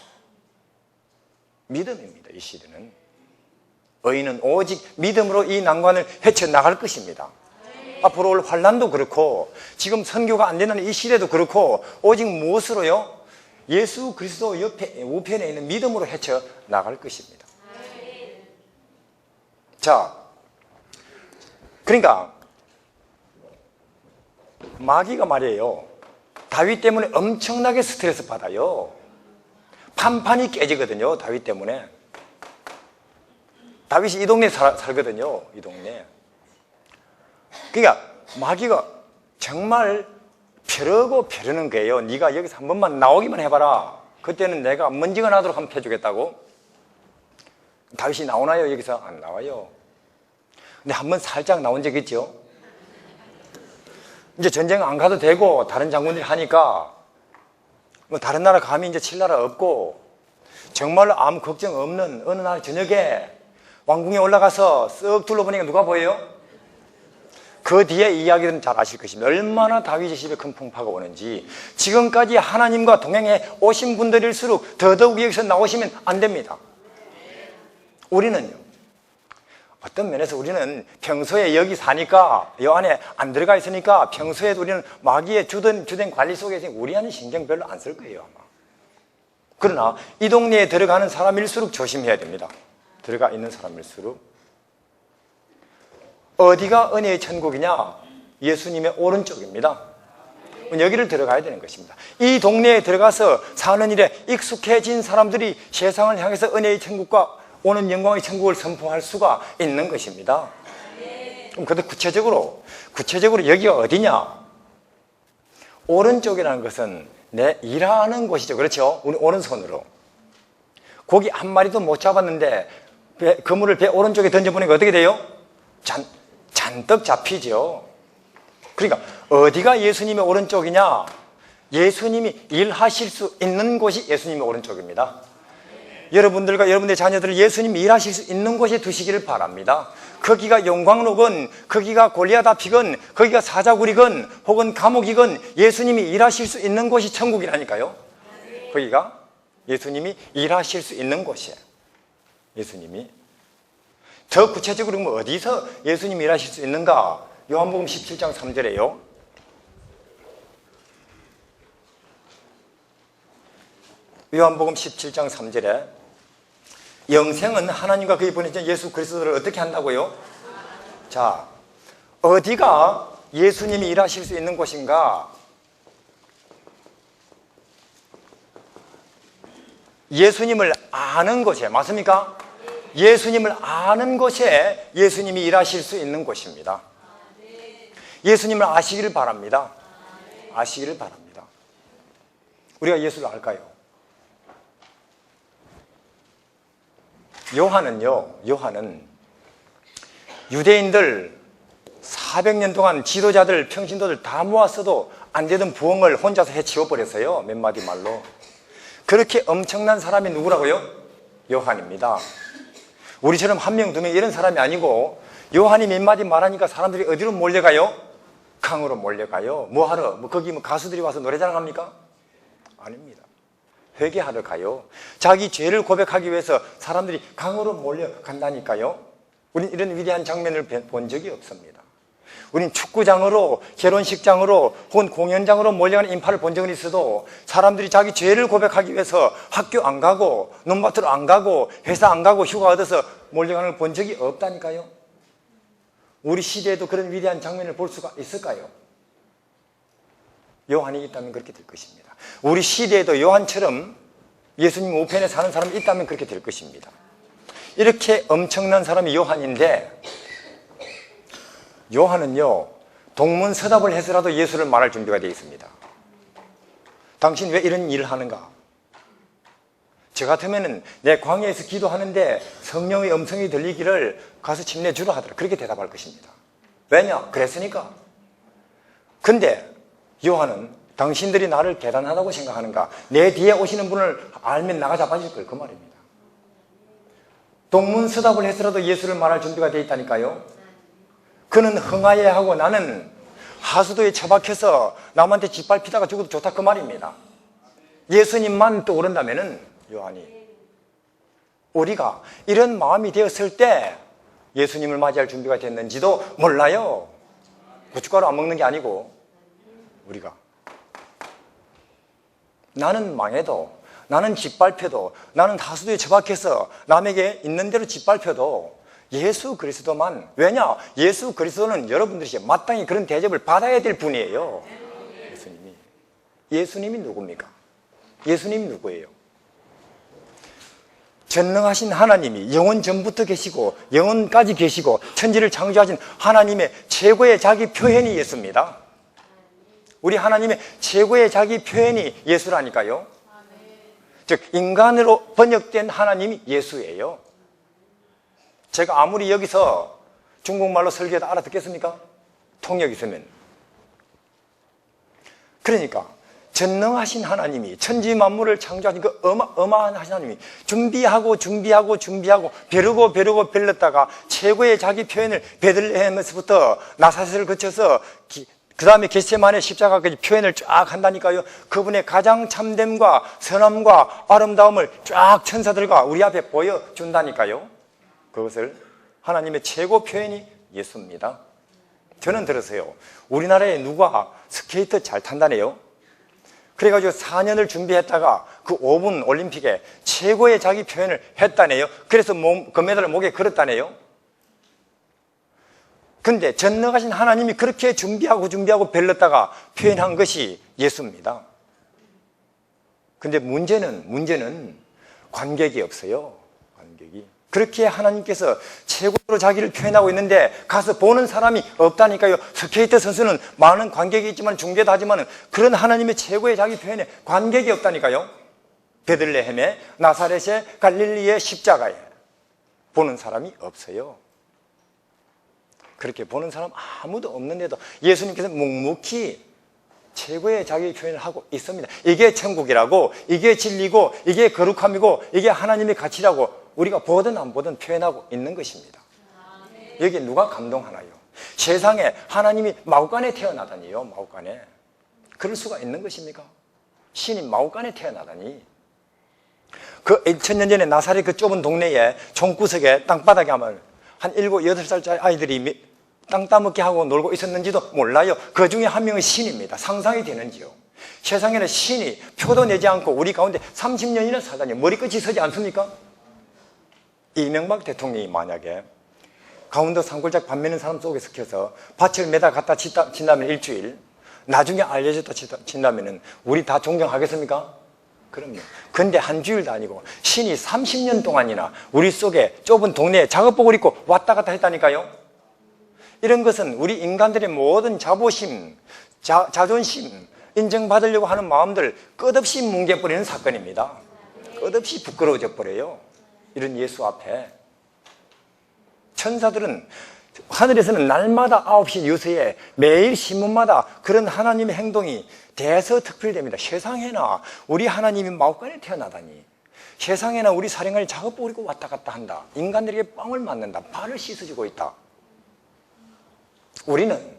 믿음입니다. 이 시대는 의인은 오직 믿음으로 이 난관을 헤쳐나갈 것입니다. 앞으로 올 환난도 그렇고 지금 선교가 안 되는 이 시대도 그렇고 오직 무엇으로요? 예수 그리스도 옆에 우편에 있는 믿음으로 헤쳐나갈 것입니다. 자, 그러니까 마귀가 말이에요, 다윗 때문에 엄청나게 스트레스 받아요. 판판이 깨지거든요. 다윗 때문에. 다윗이 이 동네에 살거든요. 이 동네. 그러니까 마귀가 정말 벼르고 벼르는 거예요. 네가 여기서 한 번만 나오기만 해봐라. 그때는 내가 먼지가 나도록 한번 해주겠다고. 다윗이 나오나요? 여기서 안 나와요. 근데 한 번 살짝 나온 적 있죠. 이제 전쟁 안 가도 되고 다른 장군들이 하니까 뭐 다른 나라 감히 이제 칠 나라 없고 정말로 아무 걱정 없는 어느 날 저녁에 왕궁에 올라가서 쓱 둘러보니까 누가 보여요? 그 뒤에 이야기는 잘 아실 것입니다. 얼마나 다윗의 집에 큰 풍파가 오는지. 지금까지 하나님과 동행해 오신 분들일수록 더더욱 여기서 나오시면 안 됩니다. 우리는요, 어떤 면에서 우리는 평소에 여기 사니까, 이 안에 안 들어가 있으니까 평소에도 우리는 마귀의 주된 관리 속에 우리한테 신경 별로 안 쓸 거예요, 아마. 그러나 이 동네에 들어가는 사람일수록 조심해야 됩니다. 들어가 있는 사람일수록. 어디가 은혜의 천국이냐? 예수님의 오른쪽입니다. 여기를 들어가야 되는 것입니다. 이 동네에 들어가서 사는 일에 익숙해진 사람들이 세상을 향해서 은혜의 천국과 오는 영광의 천국을 선포할 수가 있는 것입니다. 그럼 그런데 구체적으로 여기가 어디냐? 오른쪽이라는 것은 내 일하는 곳이죠. 그렇죠? 우리 오른손으로 고기 한 마리도 못 잡았는데 그물을 배 오른쪽에 던져보니까 어떻게 돼요? 잔뜩 잡히죠. 그러니까 어디가 예수님의 오른쪽이냐? 예수님이 일하실 수 있는 곳이 예수님의 오른쪽입니다. 여러분들과 여러분의 자녀들을 예수님이 일하실 수 있는 곳에 두시기를 바랍니다. 거기가 용광로건, 거기가 골리앗 앞이건, 거기가 사자굴이건, 혹은 감옥이건 예수님이 일하실 수 있는 곳이 천국이라니까요. 거기가 예수님이 일하실 수 있는 곳이에요. 예수님이. 더 구체적으로 뭐 어디서 예수님이 일하실 수 있는가? 요한복음 17장 3절에요. 요한복음 17장 3절에 영생은 하나님과 그의 보내신 예수 그리스도를 어떻게 한다고요? 자, 어디가 예수님이 일하실 수 있는 곳인가? 예수님을 아는 곳에, 맞습니까? 예수님을 아는 곳에 예수님이 일하실 수 있는 곳입니다. 예수님을 아시기를 바랍니다. 아시기를 바랍니다. 우리가 예수를 알까요? 요한은 유대인들 400년 동안 지도자들, 평신도들 다 모았어도 안 되던 부흥을 혼자서 해치워버렸어요. 몇 마디 말로. 그렇게 엄청난 사람이 누구라고요? 요한입니다. 우리처럼 한 명, 두 명 이런 사람이 아니고 요한이 몇 마디 말하니까 사람들이 어디로 몰려가요? 강으로 몰려가요. 뭐 하러? 거기 가수들이 와서 노래 자랑합니까? 아닙니다. 회개하러 가요. 자기 죄를 고백하기 위해서 사람들이 강으로 몰려간다니까요. 우린 이런 위대한 장면을 본 적이 없습니다. 우린 축구장으로, 결혼식장으로, 혹은 공연장으로 몰려가는 인파를 본 적은 있어도 사람들이 자기 죄를 고백하기 위해서 학교 안 가고, 논밭으로 안 가고, 회사 안 가고, 휴가 얻어서 몰려가는 걸 본 적이 없다니까요. 우리 시대에도 그런 위대한 장면을 볼 수가 있을까요? 요한이 있다면 그렇게 될 것입니다. 우리 시대에도 요한처럼 예수님 우편에 사는 사람이 있다면 그렇게 될 것입니다. 이렇게 엄청난 사람이 요한인데, 요한은요, 동문서답을 해서라도 예수를 말할 준비가 되어 있습니다. 당신 왜 이런 일을 하는가? 저 같으면 내 광야에서 기도하는데 성령의 음성이 들리기를 가서 침례 주라 하더라. 그렇게 대답할 것입니다. 왜냐? 그랬으니까. 근데 요한은 당신들이 나를 대단하다고 생각하는가? 내 뒤에 오시는 분을 알면 나가 잡아줄 걸, 그 말입니다. 동문서답을 해서라도 예수를 말할 준비가 되어 있다니까요. 그는 흥하여야 하고 나는 하수도에 처박혀서 남한테 짓밟히다가 죽어도 좋다 그 말입니다. 예수님만 떠오른다면은 요한이 우리가 이런 마음이 되었을 때 예수님을 맞이할 준비가 됐는지도 몰라요. 고춧가루 안 먹는 게 아니고 우리가 나는 망해도, 나는 짓밟혀도, 나는 하수도에 처박혀서 남에게 있는 대로 짓밟혀도 예수 그리스도만, 왜냐? 예수 그리스도는 여러분들이 마땅히 그런 대접을 받아야 될 분이에요. 예수님이 누굽니까? 예수님이 누구예요? 전능하신 하나님이 영원 전부터 계시고 영원까지 계시고 천지를 창조하신 하나님의 최고의 자기 표현이 예수입니다. 우리 하나님의 최고의 자기 표현이 예수라니까요. 즉 인간으로 번역된 하나님이 예수예요. 제가 아무리 여기서 중국말로 설교해도 알아듣겠습니까? 통역이 있으면. 그러니까 전능하신 하나님이 천지 만물을 창조하신 그 어마어마한 하나님이 준비하고 벼르고 벼렀다가 최고의 자기 표현을 베들레헴에서부터 나사렛을 거쳐서 그 다음에 겟세마네 십자가까지 표현을 쫙 한다니까요. 그분의 가장 참됨과 선함과 아름다움을 쫙 천사들과 우리 앞에 보여준다니까요. 그것을 하나님의 최고 표현이 예수입니다. 저는 들으세요. 우리나라에 누가 스케이트 잘 탄다네요. 그래가지고 4년을 준비했다가 그 5분 올림픽에 최고의 자기 표현을 했다네요. 그래서 금메달을 목에 걸었다네요. 근데 전능하신 하나님이 그렇게 준비하고 벨렀다가 표현한 것이 예수입니다. 근데 문제는 관객이 없어요. 관객이. 그렇게 하나님께서 최고로 자기를 표현하고 있는데 가서 보는 사람이 없다니까요. 스케이트 선수는 많은 관객이 있지만 중계도 하지만 그런 하나님의 최고의 자기 표현에 관객이 없다니까요. 베들레헴에, 나사렛에, 갈릴리에, 십자가에 보는 사람이 없어요. 그렇게 보는 사람 아무도 없는데도 예수님께서 묵묵히 최고의 자기 표현을 하고 있습니다. 이게 천국이라고, 이게 진리고, 이게 거룩함이고, 이게 하나님의 가치라고 우리가 보든 안 보든 표현하고 있는 것입니다. 여기에 누가 감동하나요? 세상에 하나님이 마구간에 태어나다니요. 마구간에. 그럴 수가 있는 것입니까? 신이 마구간에 태어나다니. 그 2000년 전에 나사렛 그 좁은 동네에 종구석에 땅바닥에 하면 한 7, 8살짜리 아이들이 땅 따먹게 하고 놀고 있었는지도 몰라요. 그 중에 한 명은 신입니다. 상상이 되는지요. 세상에는 신이 표도 내지 않고 우리 가운데 30년이나 살다니 머리끝이 서지 않습니까? 이명박 대통령이 만약에 강원도 산골짜기 밥 매는 사람 속에 섞여서 밭을 매다 갖다 친다면 일주일, 나중에 알려졌다 친다면 우리 다 존경하겠습니까? 그럼요. 근데 한 주일도 아니고 신이 30년 동안이나 우리 속에 좁은 동네에 작업복을 입고 왔다 갔다 했다니까요. 이런 것은 우리 인간들의 모든 자부심, 자존심, 인정받으려고 하는 마음들 끝없이 뭉개버리는 사건입니다. 끝없이 부끄러워져 버려요. 이런 예수 앞에. 천사들은 하늘에서는 날마다 9시 뉴스에 매일 신문마다 그런 하나님의 행동이 대서특필됩니다. 세상에나 우리 하나님이 마구간에 태어나다니, 세상에나 우리 사령관이 작업복을 입고 왔다 갔다 한다, 인간들에게 뻥을 맞는다, 발을 씻어주고 있다. 우리는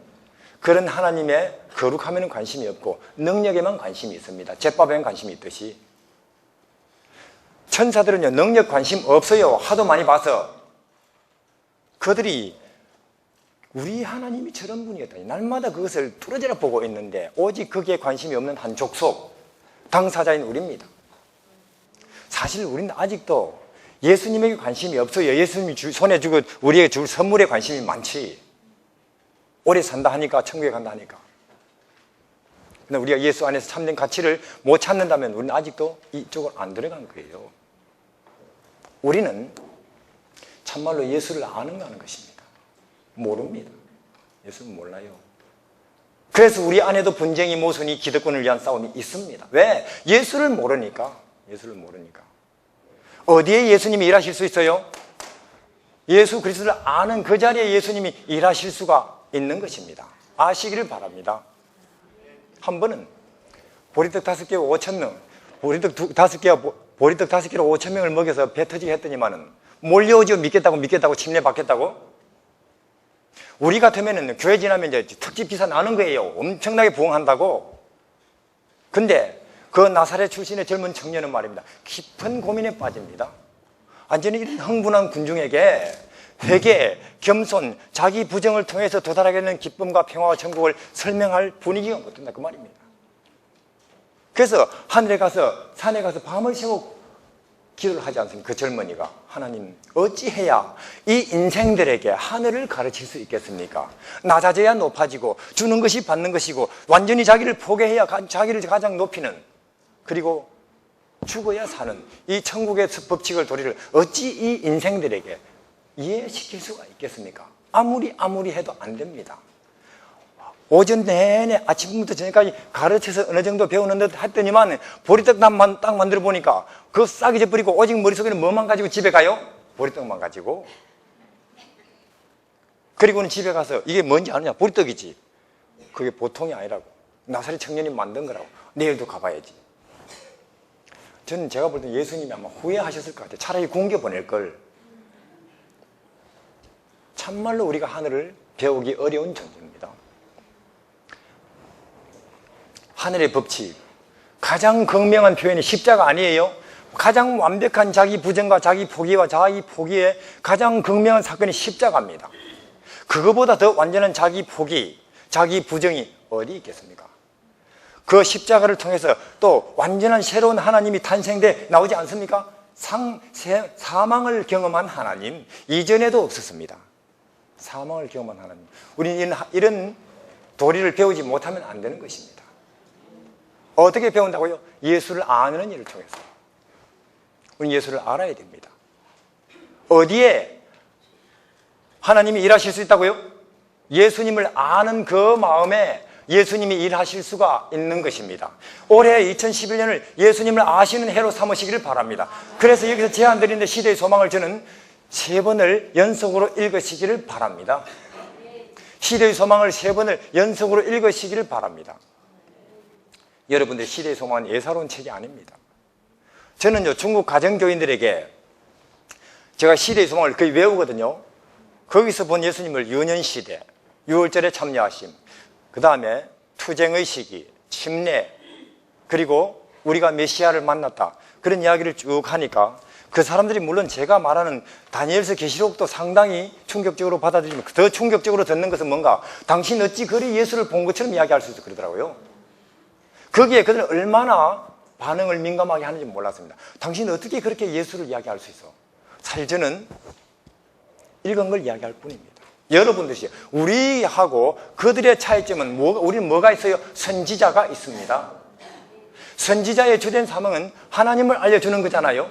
그런 하나님의 거룩함에는 관심이 없고 능력에만 관심이 있습니다. 제밥에만 관심이 있듯이. 천사들은요, 능력 관심 없어요. 하도 많이 봐서. 그들이 우리 하나님이 저런 분이었다니 날마다 그것을 뚫어져라 보고 있는데 오직 거기에 관심이 없는 한 족속, 당사자인 우리입니다. 사실 우리는 아직도 예수님에게 관심이 없어요. 예수님이 손에 주고 우리에게 줄 선물에 관심이 많지. 오래 산다 하니까, 천국에 간다 하니까. 근데 우리가 예수 안에서 참된 가치를 못 찾는다면 우리는 아직도 이쪽으로 안 들어간 거예요. 우리는 참말로 예수를 아는가 하는 것입니다. 모릅니다. 예수는 몰라요. 그래서 우리 안에도 분쟁이, 모순이, 기득권을 위한 싸움이 있습니다. 왜? 예수를 모르니까. 예수를 모르니까. 어디에 예수님이 일하실 수 있어요? 예수 그리스도를 아는 그 자리에 예수님이 일하실 수가 있는 것입니다. 아시기를 바랍니다. 한 번은 보리떡 5개 5,000명, 보리떡 5개로 5,000명을 먹여서 배 터지게 했더니만은 몰려오죠. 믿겠다고 침례 받겠다고. 우리 같으면은 교회 지나면 이제 특집 기사 나는 거예요. 엄청나게 부흥한다고. 근데 그 나사렛 출신의 젊은 청년은 말입니다. 깊은 고민에 빠집니다. 완전히 이런 흥분한 군중에게 회개, 겸손, 자기 부정을 통해서 도달하게 되는 기쁨과 평화와 천국을 설명할 분위기가 못 된다 그 말입니다. 그래서 하늘에 가서 산에 가서 밤을 새고 기도를 하지 않습니까? 그 젊은이가 하나님 어찌해야 이 인생들에게 하늘을 가르칠 수 있겠습니까? 낮아져야 높아지고 주는 것이 받는 것이고 완전히 자기를 포기해야 자기를 가장 높이는 그리고 죽어야 사는 이 천국의 법칙을 도리를 어찌 이 인생들에게 이해시킬 수가 있겠습니까? 아무리 해도 안 됩니다. 오전 내내 아침부터 저녁까지 가르쳐서 어느 정도 배우는 듯 했더니만 보리떡만 딱 만들어 보니까 그거 싹 잊어버리고 오직 머릿속에는 뭐만 가지고 집에 가요? 보리떡만 가지고. 그리고는 집에 가서 이게 뭔지 아느냐? 보리떡이지. 그게 보통이 아니라고. 나사렛 청년이 만든 거라고. 내일도 가봐야지. 저는 제가 볼 때 예수님이 아마 후회하셨을 것 같아요. 차라리 굶겨 보낼 걸. 참말로 우리가 하늘을 배우기 어려운 존재입니다. 하늘의 법칙, 가장 극명한 표현이 십자가 아니에요? 가장 완벽한 자기 부정과 자기 포기와 자기 포기의 가장 극명한 사건이 십자가입니다. 그거보다 더 완전한 자기 포기, 자기 부정이 어디 있겠습니까? 그 십자가를 통해서 또 완전한 새로운 하나님이 탄생돼 나오지 않습니까? 사망을 경험한 하나님, 이전에도 없었습니다. 사망을 경험한 하나님. 우리는 이런 도리를 배우지 못하면 안 되는 것입니다. 어떻게 배운다고요? 예수를 아는 일을 통해서. 우리는 예수를 알아야 됩니다. 어디에 하나님이 일하실 수 있다고요? 예수님을 아는 그 마음에 예수님이 일하실 수가 있는 것입니다. 올해 2011년을 예수님을 아시는 해로 삼으시기를 바랍니다. 그래서 여기서 제안 드리는데 시대의 소망을 저는 3번을 연속으로 읽으시기를 바랍니다. 시대의 소망을 3번을 연속으로 읽으시기를 바랍니다. 여러분들 시대의 소망은 예사로운 책이 아닙니다. 저는요 중국 가정교인들에게 제가 시대의 소망을 거의 외우거든요. 거기서 본 예수님을 유년시대, 유월절에 참여하심, 그 다음에 투쟁의 시기, 침례, 그리고 우리가 메시아를 만났다 그런 이야기를 쭉 하니까 그 사람들이 물론 제가 말하는 다니엘서 계시록도 상당히 충격적으로 받아들이면 더 충격적으로 듣는 것은 뭔가 당신 어찌 그리 예수를 본 것처럼 이야기할 수 있어 그러더라고요. 거기에 그들은 얼마나 반응을 민감하게 하는지 몰랐습니다. 당신은 어떻게 그렇게 예수를 이야기할 수 있어? 사실 저는 읽은 걸 이야기할 뿐입니다. 여러분들이 우리하고 그들의 차이점은 우리는 뭐가 있어요? 선지자가 있습니다. 선지자의 주된 사명은 하나님을 알려주는 거잖아요.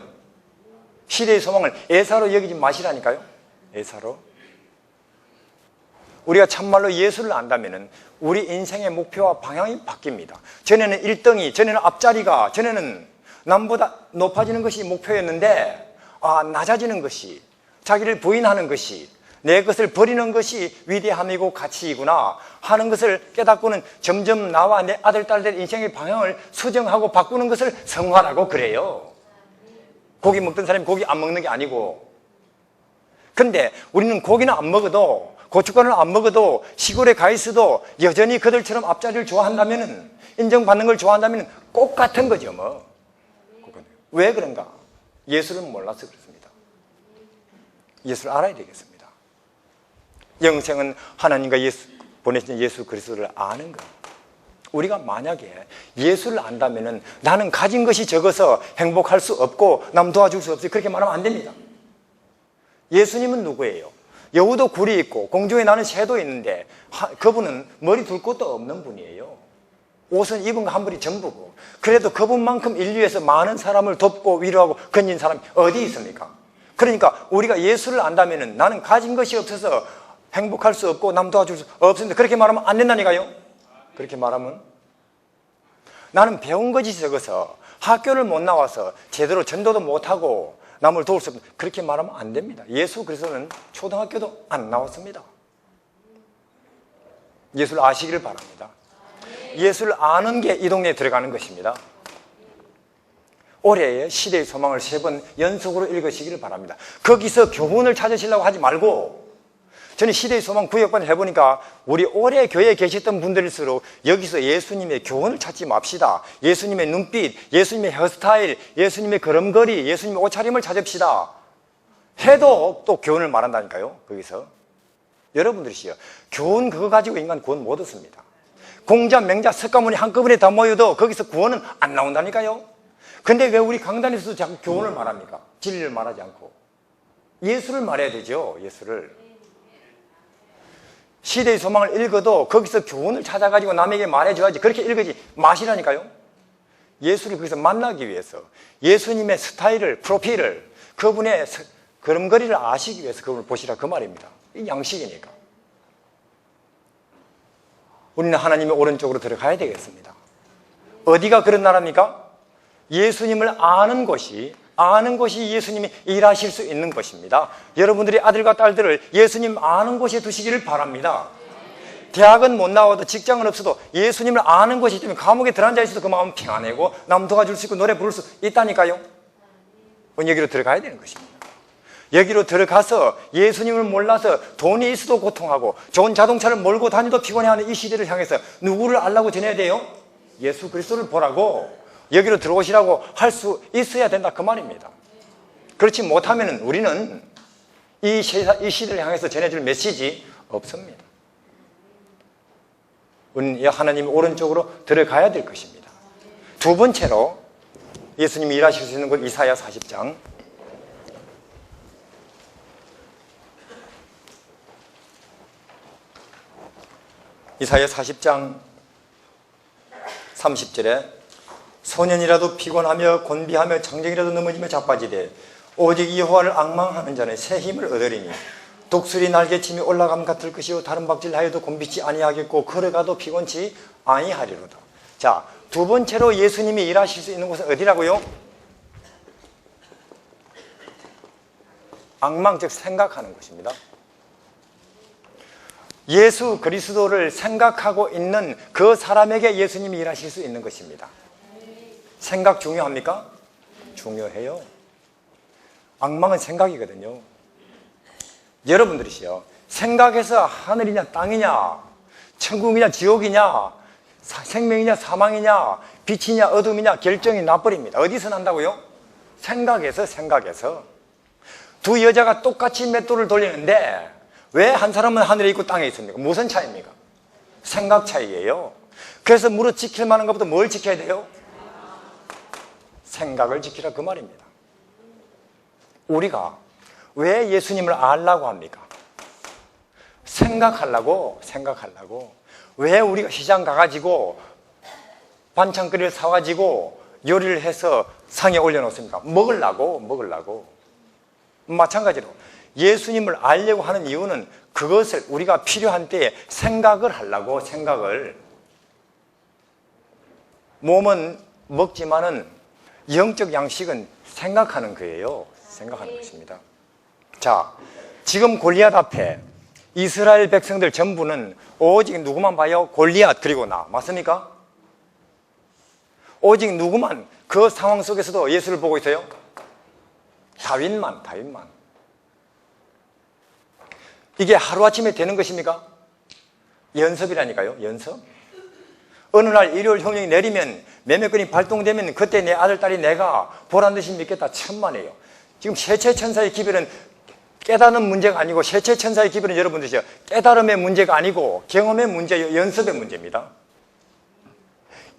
시대의 소망을 예사로 여기지 마시라니까요. 예사로. 우리가 참말로 예수를 안다면 우리 인생의 목표와 방향이 바뀝니다. 전에는 1등이, 전에는 앞자리가, 전에는 남보다 높아지는 것이 목표였는데 낮아지는 것이, 자기를 부인하는 것이, 내 것을 버리는 것이 위대함이고 가치이구나 하는 것을 깨닫고는 점점 나와 내 아들, 딸들 인생의 방향을 수정하고 바꾸는 것을 성화라고 그래요. 고기 먹던 사람이 고기 안 먹는 게 아니고. 근데 우리는 고기는 안 먹어도, 고춧가루는 안 먹어도, 시골에 가 있어도 여전히 그들처럼 앞자리를 좋아한다면, 인정받는 걸 좋아한다면 꼭 같은 거죠 뭐. 왜 그런가? 예수를 몰라서 그렇습니다. 예수를 알아야 되겠습니다. 영생은 하나님과 보내신 예수 그리스도를 아는 것. 우리가 만약에 예수를 안다면 나는 가진 것이 적어서 행복할 수 없고 남 도와줄 수 없어요 그렇게 말하면 안 됩니다. 예수님은 누구예요? 여우도 굴이 있고 공중에 나는 새도 있는데 그분은 머리 둘 곳도 없는 분이에요. 옷은 입은 거 한 벌이 전부고 그래도 그분만큼 인류에서 많은 사람을 돕고 위로하고 건진 사람이 어디 있습니까? 그러니까 우리가 예수를 안다면 나는 가진 것이 없어서 행복할 수 없고 남 도와줄 수 없습니다 그렇게 말하면 안 된다니까요. 그렇게 말하면 나는 배운 것이 적어서 학교를 못 나와서 제대로 전도도 못하고 남을 도울 수 없는 그렇게 말하면 안 됩니다. 예수 그리스도는 초등학교도 안 나왔습니다. 예수를 아시기를 바랍니다. 예수를 아는 게 이 동네에 들어가는 것입니다. 올해의 시대의 소망을 3번 연속으로 읽으시기를 바랍니다. 거기서 교훈을 찾으시려고 하지 말고 저는 시대의 소망 구역반을 해보니까 우리 오래 교회에 계셨던 분들일수록 여기서 예수님의 교훈을 찾지 맙시다. 예수님의 눈빛, 예수님의 헤어스타일, 예수님의 걸음걸이, 예수님의 옷차림을 찾읍시다 해도 또 교훈을 말한다니까요. 거기서 여러분들이시요, 교훈 그거 가지고 인간 구원 못 얻습니다. 공자, 맹자, 석가모니 한꺼번에 다 모여도 거기서 구원은 안 나온다니까요. 근데 왜 우리 강단에서도 자꾸 교훈을 말합니까? 진리를 말하지 않고 예수를 말해야 되죠. 예수를. 시대의 소망을 읽어도 거기서 교훈을 찾아가지고 남에게 말해줘야지. 그렇게 읽으지 마시라니까요. 예수를 거기서 만나기 위해서, 예수님의 스타일을, 프로필을, 그분의 걸음걸이를 아시기 위해서 그분을 보시라, 그 말입니다. 이 양식이니까. 우리는 하나님의 오른쪽으로 들어가야 되겠습니다. 어디가 그런 나라입니까? 예수님을 아는 곳이 예수님이 일하실 수 있는 것입니다. 여러분들이 아들과 딸들을 예수님 아는 곳에 두시기를 바랍니다. 대학은 못 나와도 직장은 없어도 예수님을 아는 곳이 있다면 감옥에 들어앉아 있어도 그 마음은 평안하고 남 도와줄 수 있고 노래 부를 수 있다니까요. 여기로 들어가야 되는 것입니다. 여기로 들어가서 예수님을 몰라서 돈이 있어도 고통하고 좋은 자동차를 몰고 다니도 피곤해하는 이 시대를 향해서 누구를 알라고 전해야 돼요? 예수 그리스도를 보라고, 여기로 들어오시라고 할 수 있어야 된다, 그 말입니다. 그렇지 못하면 우리는 이 시대를 향해서 전해줄 메시지 없습니다. 우리는 하나님의 오른쪽으로 들어가야 될 것입니다. 두 번째로 예수님이 일하실 수 있는 곳, 이사야 40장. 이사야 40장 30절에 소년이라도 피곤하며 곤비하며 장정이라도 넘어지며 자빠지되 오직 여호와를 앙망하는 자는 새 힘을 얻으리니 독수리 날개침이 올라감 같을 것이요 다른 박질하여도 곤비지 아니하겠고 걸어가도 피곤치 아니하리로다. 자, 두 번째로 예수님이 일하실 수 있는 곳은 어디라고요? 앙망, 즉 생각하는 것입니다. 예수 그리스도를 생각하고 있는 그 사람에게 예수님이 일하실 수 있는 것입니다. 생각 중요합니까? 중요해요. 앙망은 생각이거든요. 여러분들이시요, 생각에서 하늘이냐 땅이냐, 천국이냐 지옥이냐, 생명이냐 사망이냐, 빛이냐 어둠이냐 결정이 나버립니다. 어디서 난다고요? 생각에서. 두 여자가 똑같이 맷돌을 돌리는데 왜 한 사람은 하늘에 있고 땅에 있습니까? 무슨 차이입니까? 생각 차이예요. 그래서 무릇 지킬 만한 것부터 뭘 지켜야 돼요? 생각을 지키라, 그 말입니다. 우리가 왜 예수님을 알라고 합니까? 생각하려고. 왜 우리가 시장 가가지고 반찬거리를 사가지고 요리를 해서 상에 올려놓습니까? 먹으려고. 마찬가지로 예수님을 알려고 하는 이유는 그것을 우리가 필요한 때에 생각을 하려고. 몸은 먹지만은 영적 양식은 생각하는 거예요. 생각하는 것입니다. 자, 지금 골리앗 앞에 이스라엘 백성들 전부는 오직 누구만 봐요? 골리앗 그리고 나. 맞습니까? 오직 누구만 그 상황 속에서도 예수를 보고 있어요? 다윗만. 이게 하루아침에 되는 것입니까? 연습이라니까요. 연습. 어느 날 일요일 형령이 내리면, 매매권이 발동되면 그때 내 아들, 딸이 내가 보란듯이 믿겠다, 천만에요. 지금 셋째천사의 기별은 깨닫는 문제가 아니고, 셋째천사의 기별은 여러분들이죠, 깨달음의 문제가 아니고 경험의 문제예요. 연습의 문제입니다.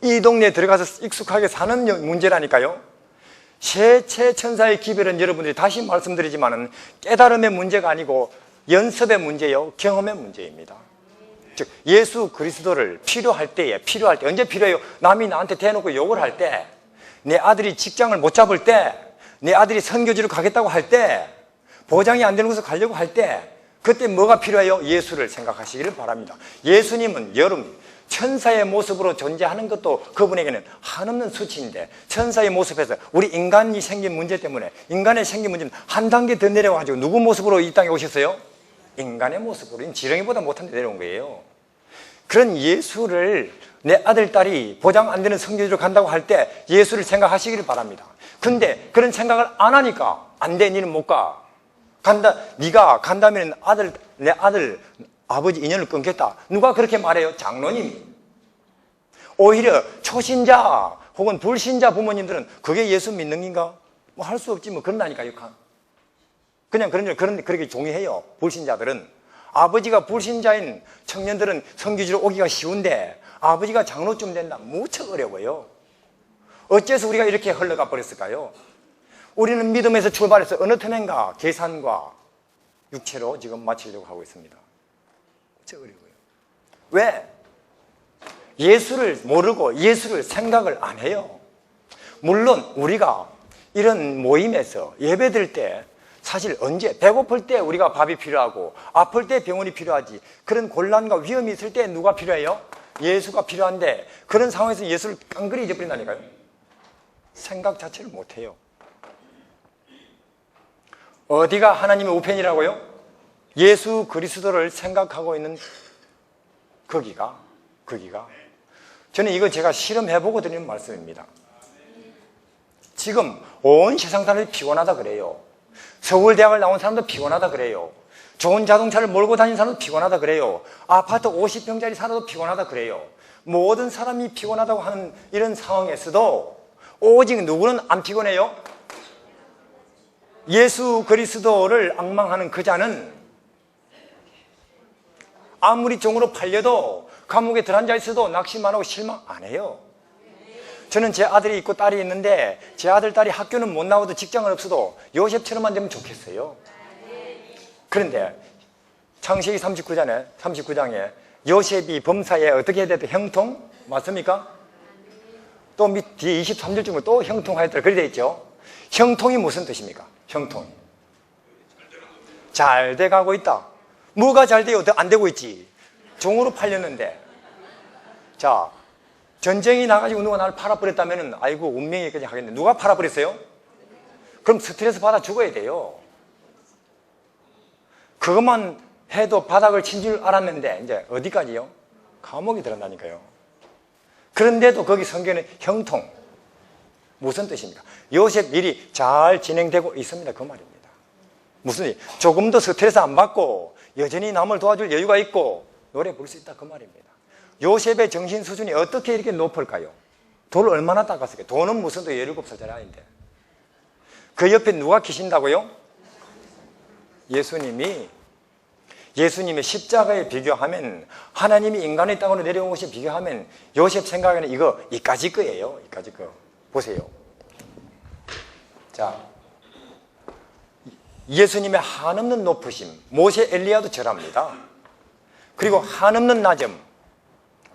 이 동네에 들어가서 익숙하게 사는 문제라니까요. 셋째천사의 기별은 여러분들이 다시 말씀드리지만은 깨달음의 문제가 아니고 연습의 문제요, 경험의 문제입니다. 즉 예수 그리스도를 필요할 때 언제 필요해요? 남이 나한테 대놓고 욕을 할 때, 내 아들이 직장을 못 잡을 때, 내 아들이 선교지로 가겠다고 할 때, 보장이 안 되는 곳을 가려고 할 때, 그때 뭐가 필요해요? 예수를 생각하시기를 바랍니다. 예수님은 여러분 천사의 모습으로 존재하는 것도 그분에게는 한없는 수치인데, 천사의 모습에서 우리 인간이 생긴 문제 때문에, 인간의 생긴 문제는 한 단계 더 내려가지고 누구 모습으로 이 땅에 오셨어요? 인간의 모습으로, 지렁이보다 못한 데 내려온 거예요. 그런 예수를 내 아들, 딸이 보장 안 되는 성교지로 간다고 할 때 예수를 생각하시기를 바랍니다. 근데 그런 생각을 안 하니까 안 돼, 니는 못 가. 네가 간다면 내 아들, 아버지 인연을 끊겠다. 누가 그렇게 말해요? 장로님이. 오히려 초신자 혹은 불신자 부모님들은 그게 예수 믿는 건가? 뭐 할 수 없지 뭐 그런다니까요. 그냥 그렇게 종이해요. 불신자들은. 아버지가 불신자인 청년들은 성교지로 오기가 쉬운데 아버지가 장로쯤 된다. 무척 어려워요. 어째서 우리가 이렇게 흘러가 버렸을까요? 우리는 믿음에서 출발해서 어느 틈엔가 계산과 육체로 지금 마치려고 하고 있습니다. 무척 어려워요. 왜? 예수를 모르고 예수를 생각을 안 해요. 물론 우리가 이런 모임에서 예배드릴 때 사실 언제 배고플 때 우리가 밥이 필요하고 아플 때 병원이 필요하지, 그런 곤란과 위험이 있을 때 누가 필요해요? 예수가 필요한데 그런 상황에서 예수를 깡그리 잊어버린다니까요. 생각 자체를 못해요. 어디가 하나님의 우편이라고요? 예수 그리스도를 생각하고 있는 거기가 저는 이거 제가 실험해보고 드리는 말씀입니다. 지금 온 세상 사람들이 피곤하다 그래요. 서울대학을 나온 사람도 피곤하다 그래요. 좋은 자동차를 몰고 다니는 사람도 피곤하다 그래요. 아파트 50평짜리 살아도 피곤하다 그래요. 모든 사람이 피곤하다고 하는 이런 상황에서도 오직 누구는 안 피곤해요? 예수 그리스도를 앙망하는 그 자는 아무리 종으로 팔려도 감옥에 들어앉아 있어도 낙심 안 하고 실망 안 해요. 저는 제 아들이 있고 딸이 있는데 제 아들, 딸이 학교는 못 나와도 직장은 없어도 요셉처럼만 되면 좋겠어요. 그런데 창세기 39장에 요셉이 범사에 어떻게 해야 돼도 형통? 맞습니까? 또 밑 뒤에 23절쯤에 또 형통하였더라. 그렇게 되어 있죠. 형통이 무슨 뜻입니까? 형통. 잘 돼가고 있다. 뭐가 잘 돼요? 안 되고 있지. 종으로 팔렸는데. 자, 전쟁이 나가지고 누가 나를 팔아버렸다면 아이고 운명이까지 하겠네. 누가 팔아버렸어요? 그럼 스트레스 받아 죽어야 돼요. 그것만 해도 바닥을 친 줄 알았는데 이제 어디까지요? 감옥에 들어간다니까요. 그런데도 거기 성경에는 형통. 무슨 뜻입니까? 요셉 일이 잘 진행되고 있습니다. 그 말입니다. 무슨 일? 조금 더 스트레스 안 받고 여전히 남을 도와줄 여유가 있고 노래 부를 수 있다. 그 말입니다. 요셉의 정신 수준이 어떻게 이렇게 높을까요? 돈을 얼마나 닦았을까요? 돈은 무슨 또 17살짜리 아인데. 그 옆에 누가 계신다고요? 예수님의 십자가에 비교하면, 하나님이 인간의 땅으로 내려온 것에 비교하면 요셉 생각에는 이까지 거예요. 이까지 거. 보세요. 자, 예수님의 한없는 높으심, 모세 엘리야도 절합니다. 그리고 한없는 낮음,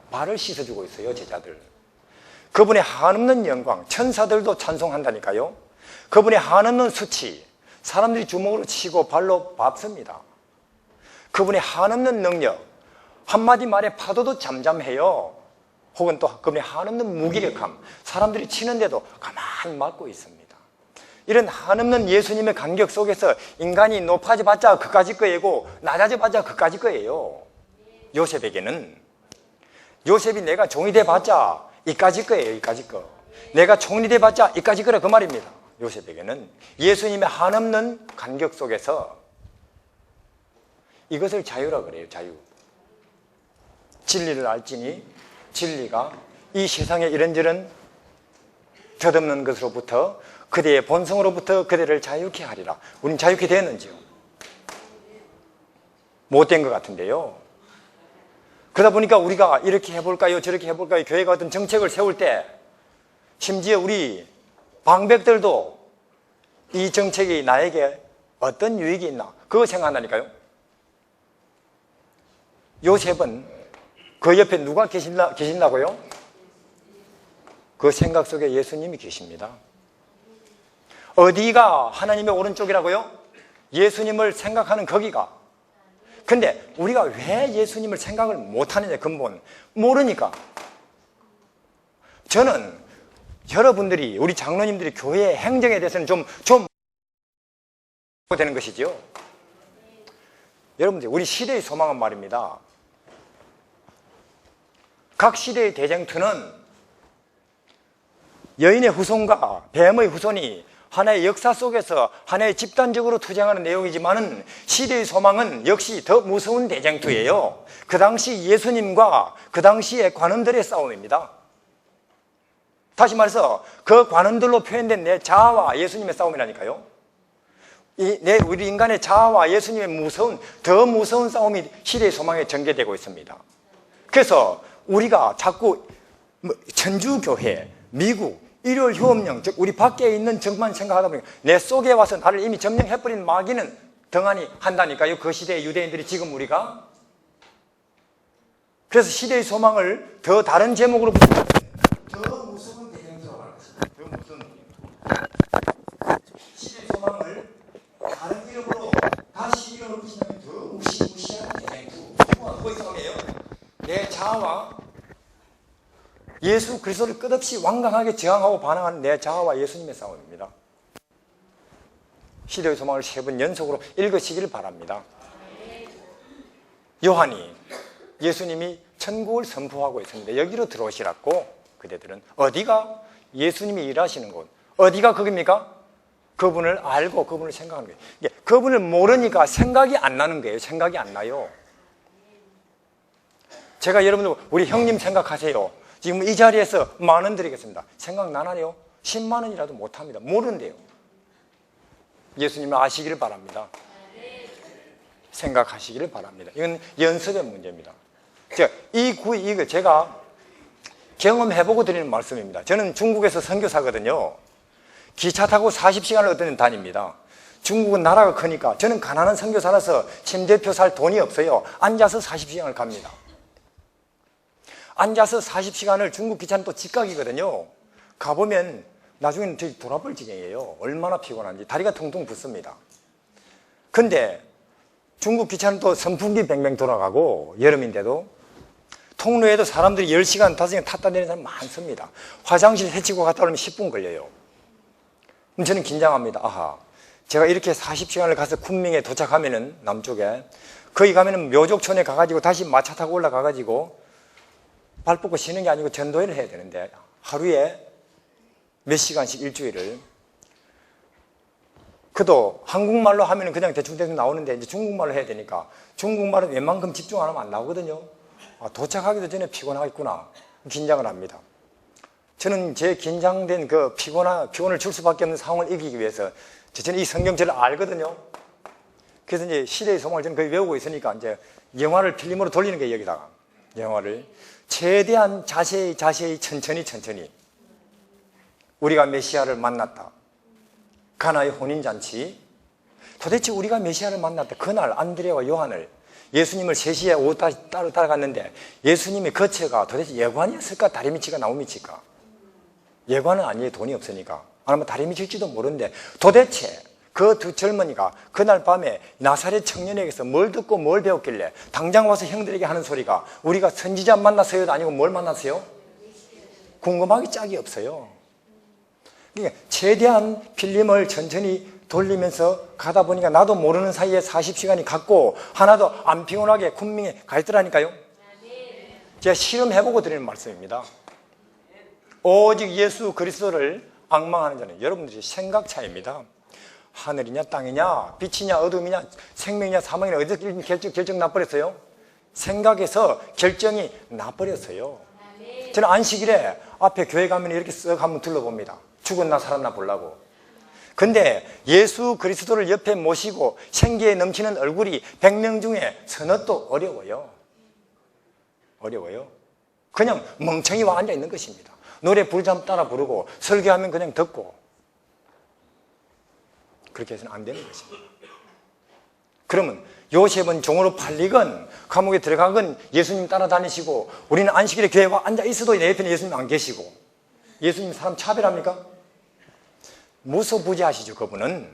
발을 씻어주고 있어요. 제자들. 그분의 한없는 영광, 천사들도 찬송한다니까요. 그분의 한없는 수치, 사람들이 주먹으로 치고 발로 밟습니다. 그분의 한없는 능력, 한마디 말에 파도도 잠잠해요. 혹은 또 그분의 한없는 무기력함, 사람들이 치는데도 가만 맞고 있습니다. 이런 한없는 예수님의 간격 속에서 인간이 높아져봤자 그까짓 거이고 낮아져봤자 그까짓 거예요. 요셉이 내가 종이 돼봤자 이까짓 거예요. 이까짓 거. 내가 총리 돼봤자 이까짓 거라 그 말입니다. 요셉에게는 예수님의 한없는 간격 속에서 이것을 자유라 그래요. 자유. 진리를 알지니 진리가 이 세상의 이런저런 덧없는 것으로부터 그대의 본성으로부터 그대를 자유케 하리라. 우린 자유케 되었는지요? 못된 것 같은데요. 그러다 보니까 우리가 이렇게 해볼까요? 저렇게 해볼까요? 교회가 어떤 정책을 세울 때 심지어 우리 방백들도 이 정책이 나에게 어떤 유익이 있나 그거 생각한다니까요. 요셉은 그 옆에 누가 계신다고요? 그 생각 속에 예수님이 계십니다. 어디가 하나님의 오른쪽이라고요? 예수님을 생각하는 거기가. 근데 우리가 왜 예수님을 생각을 못하느냐, 근본 모르니까. 저는 여러분들이, 우리 장로님들이 교회 행정에 대해서는 좀 되는 것이죠. 여러분들, 우리 시대의 소망은 말입니다. 각 시대의 대쟁투는 여인의 후손과 뱀의 후손이 하나의 역사 속에서 하나의 집단적으로 투쟁하는 내용이지만은 시대의 소망은 역시 더 무서운 대쟁투예요. 그 당시 예수님과 그 당시의 관원들의 싸움입니다. 다시 말해서 그 관원들로 표현된 내 자아와 예수님의 싸움이라니까요. 우리 인간의 자아와 예수님의 더 무서운 싸움이 시대의 소망에 전개되고 있습니다. 그래서 우리가 자꾸 천주교회, 미국, 일요일 휴업령, 즉 우리 밖에 있는 정만 생각하다 보니까 내 속에 와서 나를 이미 점령해버린 마귀는 등한히 한다니까요. 그 시대의 유대인들이 지금 우리가. 그래서 시대의 소망을 더 다른 제목으로 더 무서운 대쟁투라고 하는 것입니다. 더 무서운 대쟁투. 시대의 소망을 다른 이름으로 다시 이름을 붙이면 더 무시무시한 대쟁투. 누구의 싸움이에요? 내 자아와 예수 그리스도를 끝없이 완강하게 저항하고 반항하는 내 자아와 예수님의 싸움입니다. 시대의 소망을 3번 연속으로 읽으시기를 바랍니다. 요한이 예수님이 천국을 선포하고 있습니다. 여기로 들어오시라고. 그대들은 어디가 예수님이 일하시는 곳, 어디가 거기입니까? 그분을 알고 그분을 생각하는 거예요. 그분을 모르니까 생각이 안 나는 거예요. 생각이 안 나요. 제가 여러분들 우리 형님 생각하세요. 지금 이 자리에서 10,000원 드리겠습니다. 생각나나요? 10만 원이라도 못합니다. 모르는데요. 예수님을 아시기를 바랍니다. 생각하시기를 바랍니다. 이건 연습의 문제입니다. 이거 제가 경험해보고 드리는 말씀입니다. 저는 중국에서 선교사거든요. 기차 타고 40시간을 어떤 데는 다닙니다. 중국은 나라가 크니까 저는 가난한 선교사라서 침대표 살 돈이 없어요. 앉아서 40시간을 갑니다. 앉아서 40시간을 중국 기차는 또 직각이거든요. 가보면 나중에는 저기 돌아볼 지경이에요. 얼마나 피곤한지. 다리가 퉁퉁 붓습니다. 근데 중국 기차는 또 선풍기 뱅뱅 돌아가고 여름인데도 통로에도 사람들이 10시간, 5시간 탔다 내리는 사람 많습니다. 화장실 해치고 갔다 오면 10분 걸려요. 그럼 저는 긴장합니다. 아하, 제가 이렇게 40시간을 가서 쿤밍에 도착하면은 남쪽에 거기 가면은 묘족촌에 가가지고 다시 마차 타고 올라가가지고 발 뻗고 쉬는 게 아니고 전도회를 해야 되는데 하루에 몇 시간씩 일주일을. 그도 한국말로 하면 그냥 대충 나오는데 이제 중국말로 해야 되니까 중국말은 웬만큼 집중 안 하면 안 나오거든요. 아, 도착하기도 전에 피곤하겠구나. 긴장을 합니다. 저는 제 긴장된 그 피곤을 줄 수밖에 없는 상황을 이기기 위해서 저는 이 성경절을 알거든요. 그래서 이제 시대의 소망을 저는 거의 외우고 있으니까 이제 영화를 필름으로 돌리는 게 여기다가 영화를 최대한 자세히 천천히 우리가 메시아를 만났다. 가나의 혼인잔치. 도대체 우리가 메시아를 만났다. 그날 안드레와 요한을 예수님을 3시에 오후 따로 따라갔는데 예수님의 거처가 도대체 예관이었을까? 다리미치가 나무미치가? 예관은 아니에요. 돈이 없으니까. 아니면 다리미칠지도 모르는데 도대체 그 두 젊은이가 그날 밤에 나사렛 청년에게서 뭘 듣고 뭘 배웠길래 당장 와서 형들에게 하는 소리가 우리가 선지자 만났어요도 아니고 뭘 만났어요? 궁금하기 짝이 없어요. 그러니까 최대한 필름을 천천히 돌리면서 가다 보니까 나도 모르는 사이에 40시간이 갔고 하나도 안 피곤하게 쿤밍에 가 있더라니까요. 제가 실험해보고 드리는 말씀입니다. 오직 예수 그리스도를 앙망하는 자는 여러분들의 생각 차이입니다. 하늘이냐 땅이냐 빛이냐 어둠이냐 생명이냐 사망이냐 어디서 결정 나버렸어요? 생각에서 결정이 나버렸어요. 저는 안식일에 앞에 교회 가면 이렇게 쓱 한번 둘러봅니다. 죽었나 살았나 보려고. 근데 예수 그리스도를 옆에 모시고 생기에 넘치는 얼굴이 100명 중에 서너도 어려워요. 그냥 멍청이 와 앉아 있는 것입니다. 노래 부르자면 따라 부르고 설교하면 그냥 듣고. 그렇게 해서는 안 되는 것입니다. 그러면 요셉은 종으로 팔리건 감옥에 들어가건 예수님 따라다니시고 우리는 안식일에 교회에 와 앉아 있어도 내 옆에는 예수님 안 계시고. 예수님 사람 차별합니까? 무소부지하시죠. 그분은.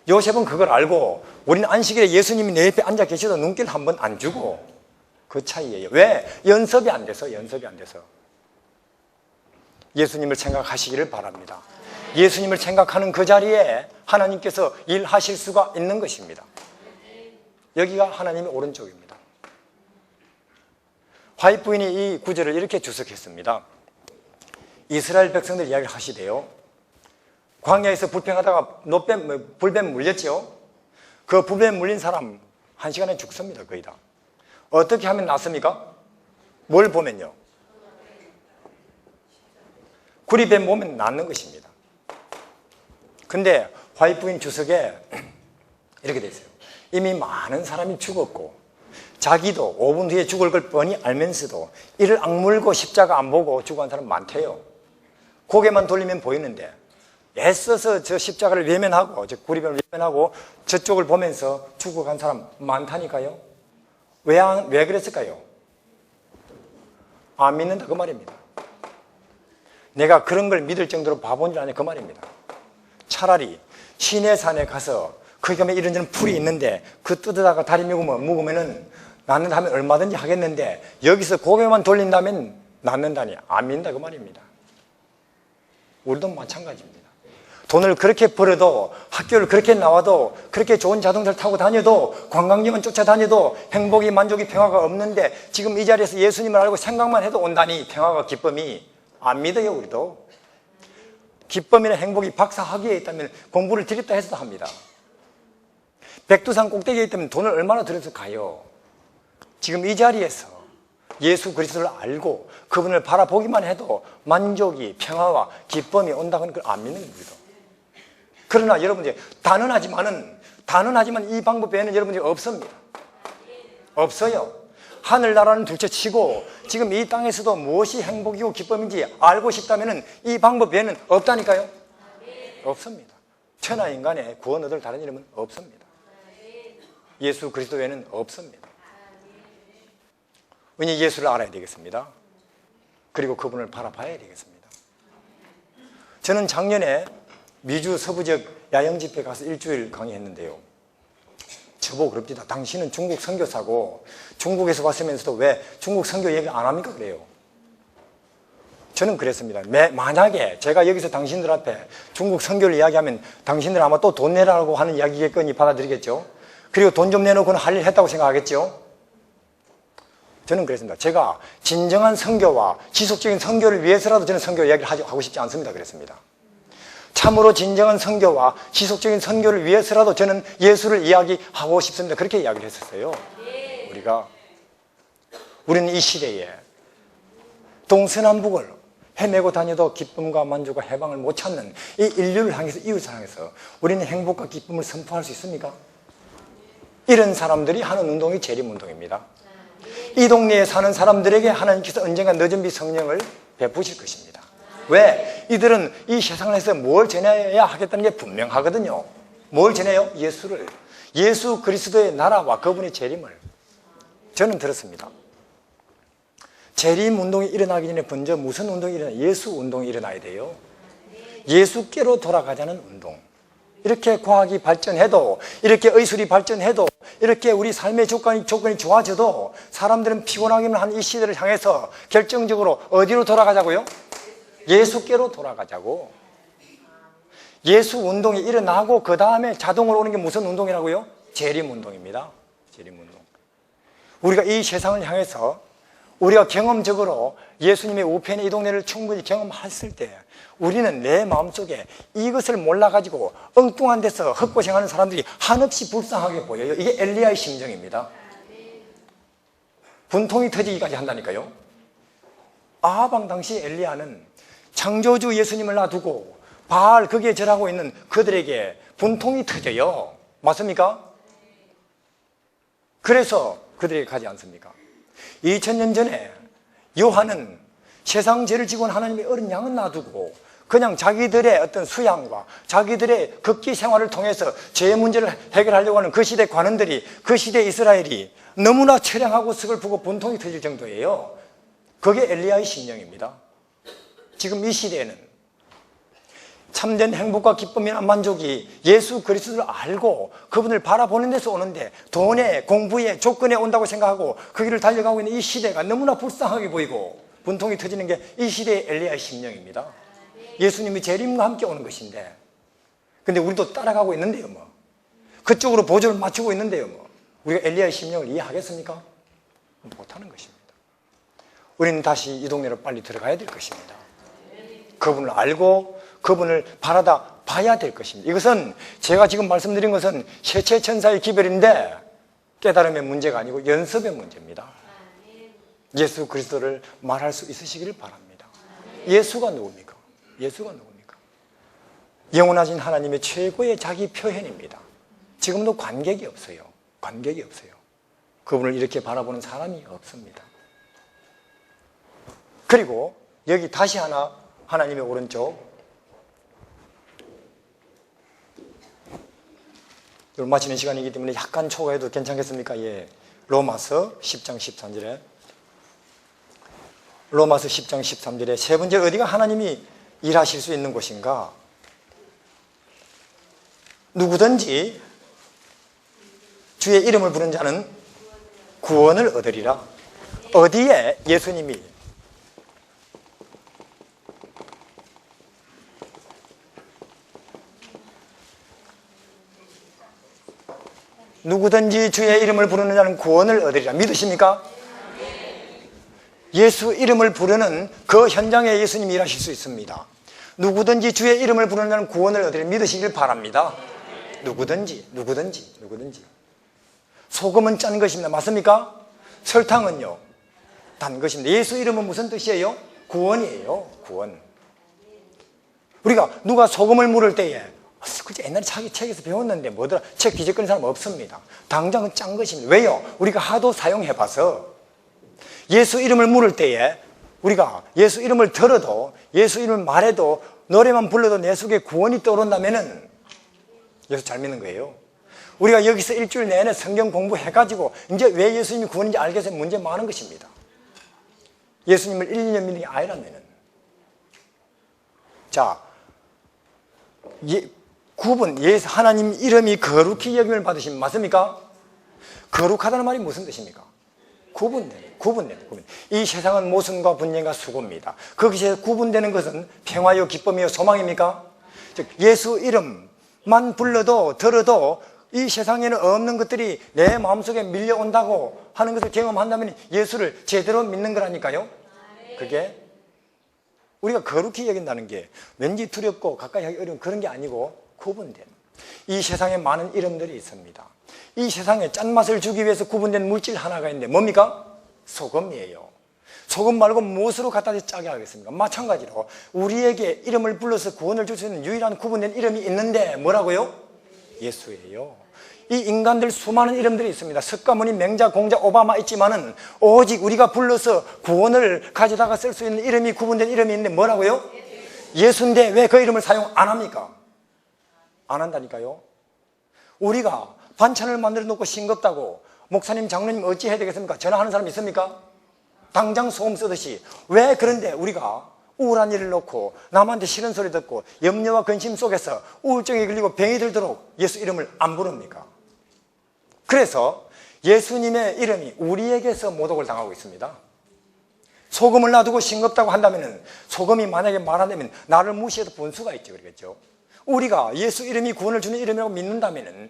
요셉은 그걸 알고 우리는 안식일에 예수님이 내 옆에 앉아 계셔도 눈길 한 번 안 주고. 그 차이예요. 왜? 연습이 안 돼서. 예수님을 생각하시기를 바랍니다. 예수님을 생각하는 그 자리에 하나님께서 일하실 수가 있는 것입니다. 여기가 하나님의 오른쪽입니다. 화이트 부인이 이 구절을 이렇게 주석했습니다. 이스라엘 백성들 이야기를 하시대요. 광야에서 불평하다가 불뱀 물렸죠. 그 불뱀 물린 사람 1시간에 죽습니다. 거의 다. 어떻게 하면 낫습니까? 뭘 보면요, 구리뱀 보면 낫는 것입니다. 근데 화이트인 주석에 이렇게 돼 있어요. 이미 많은 사람이 죽었고 자기도 5분 뒤에 죽을 걸 뻔히 알면서도 이를 악물고 십자가 안 보고 죽어간 사람 많대요. 고개만 돌리면 보이는데 애써서 저 십자가를 외면하고, 저 구리뱀을 외면하고 저쪽을 보면서 죽어간 사람 많다니까요. 왜 그랬을까요? 안 믿는다 그 말입니다. 내가 그런 걸 믿을 정도로 바보인 줄 아냐 그 말입니다. 차라리 시내산에 가서 거기 가면 이런저런 풀이 있는데 그 뜯어다가 다리 묵으면은 낫는다면 얼마든지 하겠는데 여기서 고개만 돌린다면 낫는다니 안 믿는다 그 말입니다. 우리도 마찬가지입니다. 돈을 그렇게 벌어도, 학교를 그렇게 나와도, 그렇게 좋은 자동차를 타고 다녀도, 관광객은 쫓아다녀도 행복이, 만족이, 평화가 없는데 지금 이 자리에서 예수님을 알고 생각만 해도 온다니 평화가, 기쁨이 안 믿어요. 우리도 기쁨이나 행복이 박사학위에 있다면 공부를 드렸다 해서도 합니다. 백두산 꼭대기에 있다면 돈을 얼마나 들여서 가요. 지금 이 자리에서 예수 그리스도를 알고 그분을 바라보기만 해도 만족이, 평화와 기쁨이 온다는 걸 안 믿는 겁니다. 그러나 여러분들 단언하지만 이 방법 외에는 여러분들이 없습니다. 없어요. 하늘나라는 둘째치고 지금 이 땅에서도 무엇이 행복이고 기쁨인지 알고 싶다면 이 방법 외에는 없다니까요. 없습니다. 천하인간의 구원 얻을 다른 이름은 없습니다. 예수 그리스도 외에는 없습니다. 왜냐, 예수를 알아야 되겠습니다. 그리고 그분을 바라봐야 되겠습니다. 저는 작년에 미주 서부지역 야영집회 가서 일주일 강의했는데요. 저보고 그럽니다. 당신은 중국 선교사고 중국에서 왔으면서도 왜 중국 선교 얘기 안 합니까? 그래요. 저는 그랬습니다. 만약에 제가 여기서 당신들 앞에 중국 선교를 이야기하면 당신들 아마 또 돈 내라고 하는 이야기겠거니 받아들이겠죠. 그리고 돈 좀 내놓고는 할 일 했다고 생각하겠죠. 저는 그랬습니다. 제가 진정한 선교와 지속적인 선교를 위해서라도 저는 선교 이야기를 하고 싶지 않습니다. 그랬습니다. 참으로 진정한 선교와 지속적인 선교를 위해서라도 저는 예수를 이야기하고 싶습니다. 그렇게 이야기를 했었어요. 우리는 이 시대에 동서남북을 헤매고 다녀도 기쁨과 만족과 해방을 못 찾는 이 인류를 향해서, 이웃을 향해서 우리는 행복과 기쁨을 선포할 수 있습니까? 이런 사람들이 하는 운동이 재림운동입니다. 이 동네에 사는 사람들에게 하나님께서 언젠가 늦은 비 성령을 베푸실 것입니다. 왜? 이들은 이 세상에서 뭘 전해야 하겠다는 게 분명하거든요. 뭘 전해요? 예수를. 예수 그리스도의 나라와 그분의 재림을. 저는 들었습니다. 재림운동이 일어나기 전에 먼저 무슨 운동이 일어나요? 예수 운동이 일어나야 돼요. 예수께로 돌아가자는 운동. 이렇게 과학이 발전해도, 이렇게 의술이 발전해도, 이렇게 우리 삶의 조건이 좋아져도 사람들은 피곤하기만 한 이 시대를 향해서 결정적으로 어디로 돌아가자고요? 예수께로 돌아가자고. 예수 운동이 일어나고 그 다음에 자동으로 오는 게 무슨 운동이라고요? 재림운동입니다. 재림운동. 우리가 이 세상을 향해서 우리가 경험적으로 예수님의 우편의 이 동네를 충분히 경험했을 때 우리는 내 마음속에 이것을 몰라가지고 엉뚱한 데서 헛고생하는 사람들이 한없이 불쌍하게 보여요. 이게 엘리야의 심정입니다. 분통이 터지기까지 한다니까요. 아하방 당시 엘리야는 창조주 예수님을 놔두고 바알 거기에 절하고 있는 그들에게 분통이 터져요. 맞습니까? 그래서 그들에게 가지 않습니까? 2000년 전에 요한은 세상 죄를 지고 온 하나님의 어린 양은 놔두고 그냥 자기들의 어떤 수양과 자기들의 극기 생활을 통해서 죄의 문제를 해결하려고 하는 그 시대 관원들이, 그 시대 이스라엘이 너무나 처량하고 서글프고 분통이 터질 정도예요. 그게 엘리야의 심령입니다. 지금 이 시대에는 참된 행복과 기쁨이나 만족이 예수 그리스도를 알고 그분을 바라보는 데서 오는데 돈에, 공부에, 조건에 온다고 생각하고 그 길을 달려가고 있는 이 시대가 너무나 불쌍하게 보이고 분통이 터지는 게 이 시대의 엘리야의 심령입니다. 예수님이 재림과 함께 오는 것인데, 근데 우리도 따라가고 있는데요, 뭐. 그쪽으로 보조를 맞추고 있는데요, 뭐. 우리가 엘리야의 심령을 이해하겠습니까? 못하는 것입니다. 우리는 다시 이 동네로 빨리 들어가야 될 것입니다. 그분을 알고 그분을 봐야 될 것입니다. 이것은 제가 지금 말씀드린 것은 해체천사의 기별인데 깨달음의 문제가 아니고 연습의 문제입니다. 예수 그리스도를 말할 수 있으시기를 바랍니다. 예수가 누굽니까? 예수가 누굽니까? 영원하신 하나님의 최고의 자기 표현입니다. 지금도 관객이 없어요. 관객이 없어요. 그분을 이렇게 바라보는 사람이 없습니다. 그리고 여기 다시 하나 하나님의 오른쪽, 이걸 마치는 시간이기 때문에 약간 초과해도 괜찮겠습니까? 예. 로마서 10장 13절에 로마서 10장 13절에 세 번째 어디가 하나님이 일하실 수 있는 곳인가? 누구든지 주의 이름을 부른 자는 구원을 얻으리라. 어디에 예수님이 누구든지 주의 이름을 부르는 자는 구원을 얻으리라. 믿으십니까? 예수 이름을 부르는 그 현장에 예수님이 일하실 수 있습니다. 누구든지 주의 이름을 부르는 자는 구원을 얻으리라. 믿으시길 바랍니다. 누구든지. 소금은 짠 것입니다. 맞습니까? 설탕은요? 단 것입니다. 예수 이름은 무슨 뜻이에요? 구원이에요. 구원. 우리가 누가 소금을 물을 때에 그저 옛날에 자기 책에서 배웠는데 뭐더라? 책 뒤적거리는 사람 없습니다. 당장은 짠 것입니다. 왜요? 우리가 하도 사용해봐서. 예수 이름을 물을 때에 우리가 예수 이름을 들어도 예수 이름을 말해도 노래만 불러도 내 속에 구원이 떠오른다면은 예수 잘 믿는 거예요. 우리가 여기서 일주일 내내 성경 공부해가지고 이제 왜 예수님이 구원인지 알겠어요? 문제 많은 것입니다. 예수님을 1, 2년 믿는 게 아니라면은. 자, 구분, 하나님 이름이 거룩히 여김을 받으시면 맞습니까? 거룩하다는 말이 무슨 뜻입니까? 구분되는. 이 세상은 모순과 분쟁과 수고입니다. 거기서 구분되는 것은 평화요 기쁨이요 소망입니까? 즉 예수 이름만 불러도 들어도 이 세상에는 없는 것들이 내 마음속에 밀려온다고 하는 것을 경험한다면 예수를 제대로 믿는 거라니까요. 그게 우리가 거룩히 여긴다는 게 왠지 두렵고 가까이 하기 어려운 그런 게 아니고 구분된. 이 세상에 많은 이름들이 있습니다. 이 세상에 짠맛을 주기 위해서 구분된 물질 하나가 있는데 뭡니까? 소금이에요. 소금 말고 무엇으로 갖다 짜게 하겠습니까? 마찬가지로 우리에게 이름을 불러서 구원을 줄 수 있는 유일한 구분된 이름이 있는데 뭐라고요? 예수예요. 이 인간들 수많은 이름들이 있습니다. 석가모니, 맹자, 공자, 오바마 있지만은 오직 우리가 불러서 구원을 가져다가 쓸 수 있는 이름이 구분된 이름이 있는데 뭐라고요? 예수인데 왜 그 이름을 사용 안 합니까? 안 한다니까요. 우리가 반찬을 만들어 놓고 싱겁다고 목사님, 장로님 어찌 해야 되겠습니까? 전화하는 사람 있습니까? 당장 소금 쓰듯이. 왜 그런데 우리가 우울한 일을 놓고 남한테 싫은 소리 듣고 염려와 근심 속에서 우울증이 걸리고 병이 들도록 예수 이름을 안 부릅니까? 그래서 예수님의 이름이 우리에게서 모독을 당하고 있습니다. 소금을 놔두고 싱겁다고 한다면 소금이 만약에 말한다면 나를 무시해도 분수가 있죠. 그러겠죠. 우리가 예수 이름이 구원을 주는 이름이라고 믿는다면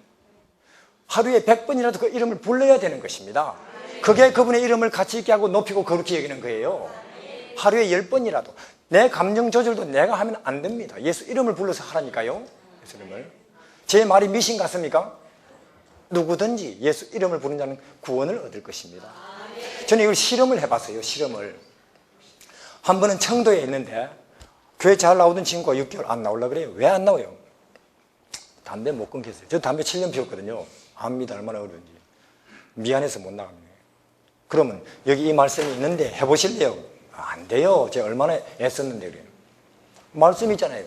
하루에 100번이라도 그 이름을 불러야 되는 것입니다. 그게 그분의 이름을 가치 있게 하고 높이고 거룩히 여기는 거예요. 하루에 10번이라도. 내 감정 조절도 내가 하면 안 됩니다. 예수 이름을 불러서 하라니까요. 예수 이름을. 제 말이 미신 같습니까? 누구든지 예수 이름을 부르는 자는 구원을 얻을 것입니다. 저는 이걸 실험을 해봤어요. 실험을. 한 번은 청도에 있는데 교회 잘 나오던 친구가 6개월 안 나오려고 그래요. 왜 안 나와요? 담배 못 끊겠어요. 저 담배 7년 피웠거든요. 압니다. 얼마나 어려운지. 미안해서 못 나갑니다. 그러면 여기 이 말씀이 있는데 해보실래요? 안 돼요. 제가 얼마나 애썼는데 그래요. 말씀이 있잖아요.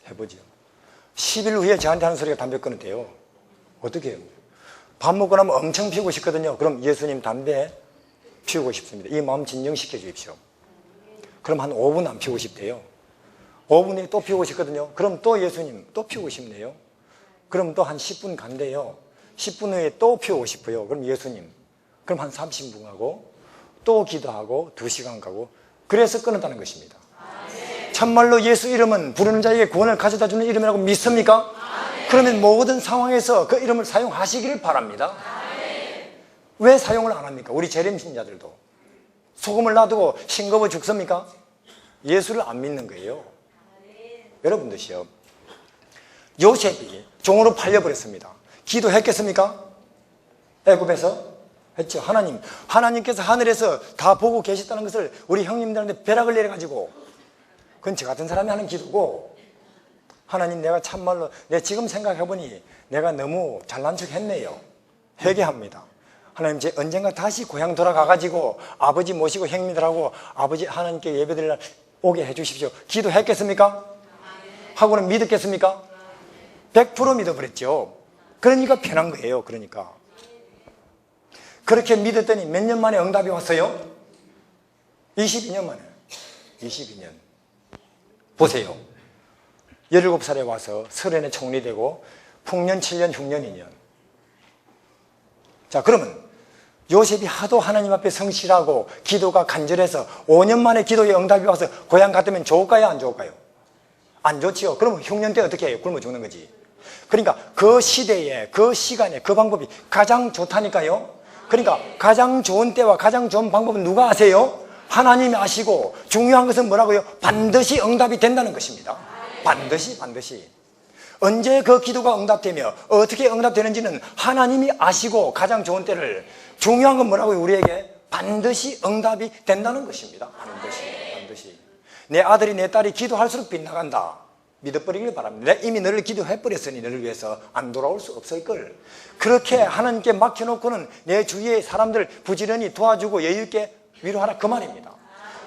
해보죠. 10일 후에 저한테 하는 소리가 담배 끊으대요. 어떻게 해요? 밥 먹고 나면 엄청 피우고 싶거든요. 그럼 예수님 담배 피우고 싶습니다. 이 마음 진정시켜 주십시오. 그럼 한 5분 안 피우고 싶대요. 5분 후에 또 피우고 싶거든요. 그럼 또 예수님 또 피우고 싶네요. 그럼 또 한 10분 간대요. 10분 후에 또 피우고 싶어요. 그럼 예수님. 그럼 한 30분 가고 또 기도하고 2시간 가고 그래서 끊었다는 것입니다. 참말로 예수 이름은 부르는 자에게 구원을 가져다 주는 이름이라고 믿습니까? 그러면 모든 상황에서 그 이름을 사용하시기를 바랍니다. 왜 사용을 안 합니까? 우리 재림신자들도 소금을 놔두고 싱거워 죽습니까? 예수를 안 믿는 거예요. 여러분도시요. 요셉이 종으로 팔려버렸습니다. 기도했겠습니까? 애굽에서 했죠. 하나님께서 하늘에서 다 보고 계셨다는 것을 우리 형님들한테 벼락을 내려가지고, 그건 저 같은 사람이 하는 기도고, 하나님, 내가 참말로 지금 생각해보니 내가 너무 잘난 척 했네요. 회개합니다. 하나님, 제 언젠가 다시 고향 돌아가가지고 아버지 모시고 형님들하고 아버지 하나님께 예배드릴 날 오게 해주십시오. 기도했겠습니까? 하고는 믿었겠습니까? 100% 믿어버렸죠. 그러니까 편한 거예요. 그러니까 그렇게 믿었더니 몇 년 만에 응답이 왔어요? 22년 만에. 22년. 보세요. 17살에 와서 30에 총리되고 풍년 7년 흉년 2년. 자, 그러면 요셉이 하도 하나님 앞에 성실하고 기도가 간절해서 5년 만에 기도에 응답이 와서 고향 갔다면 좋을까요? 안 좋을까요? 안 좋지요. 그러면 흉년 때 어떻게 해요? 굶어 죽는 거지. 그러니까 그 시대에, 그 시간에 그 방법이 가장 좋다니까요. 그러니까 가장 좋은 때와 가장 좋은 방법은 누가 아세요? 하나님이 아시고, 중요한 것은 뭐라고요? 반드시 응답이 된다는 것입니다. 반드시. 언제 그 기도가 응답되며 어떻게 응답되는지는 하나님이 아시고, 가장 좋은 때를, 중요한 건 뭐라고요? 우리에게 반드시 응답이 된다는 것입니다. 반드시. 내 아들이 내 딸이 기도할수록 빗나간다. 믿어버리길 바랍니다. 내가 이미 너를 기도해버렸으니 너를 위해서 안 돌아올 수 없을걸. 그렇게 하나님께 맡겨놓고는 내 주위의 사람들 부지런히 도와주고 여유있게 위로하라, 그 말입니다.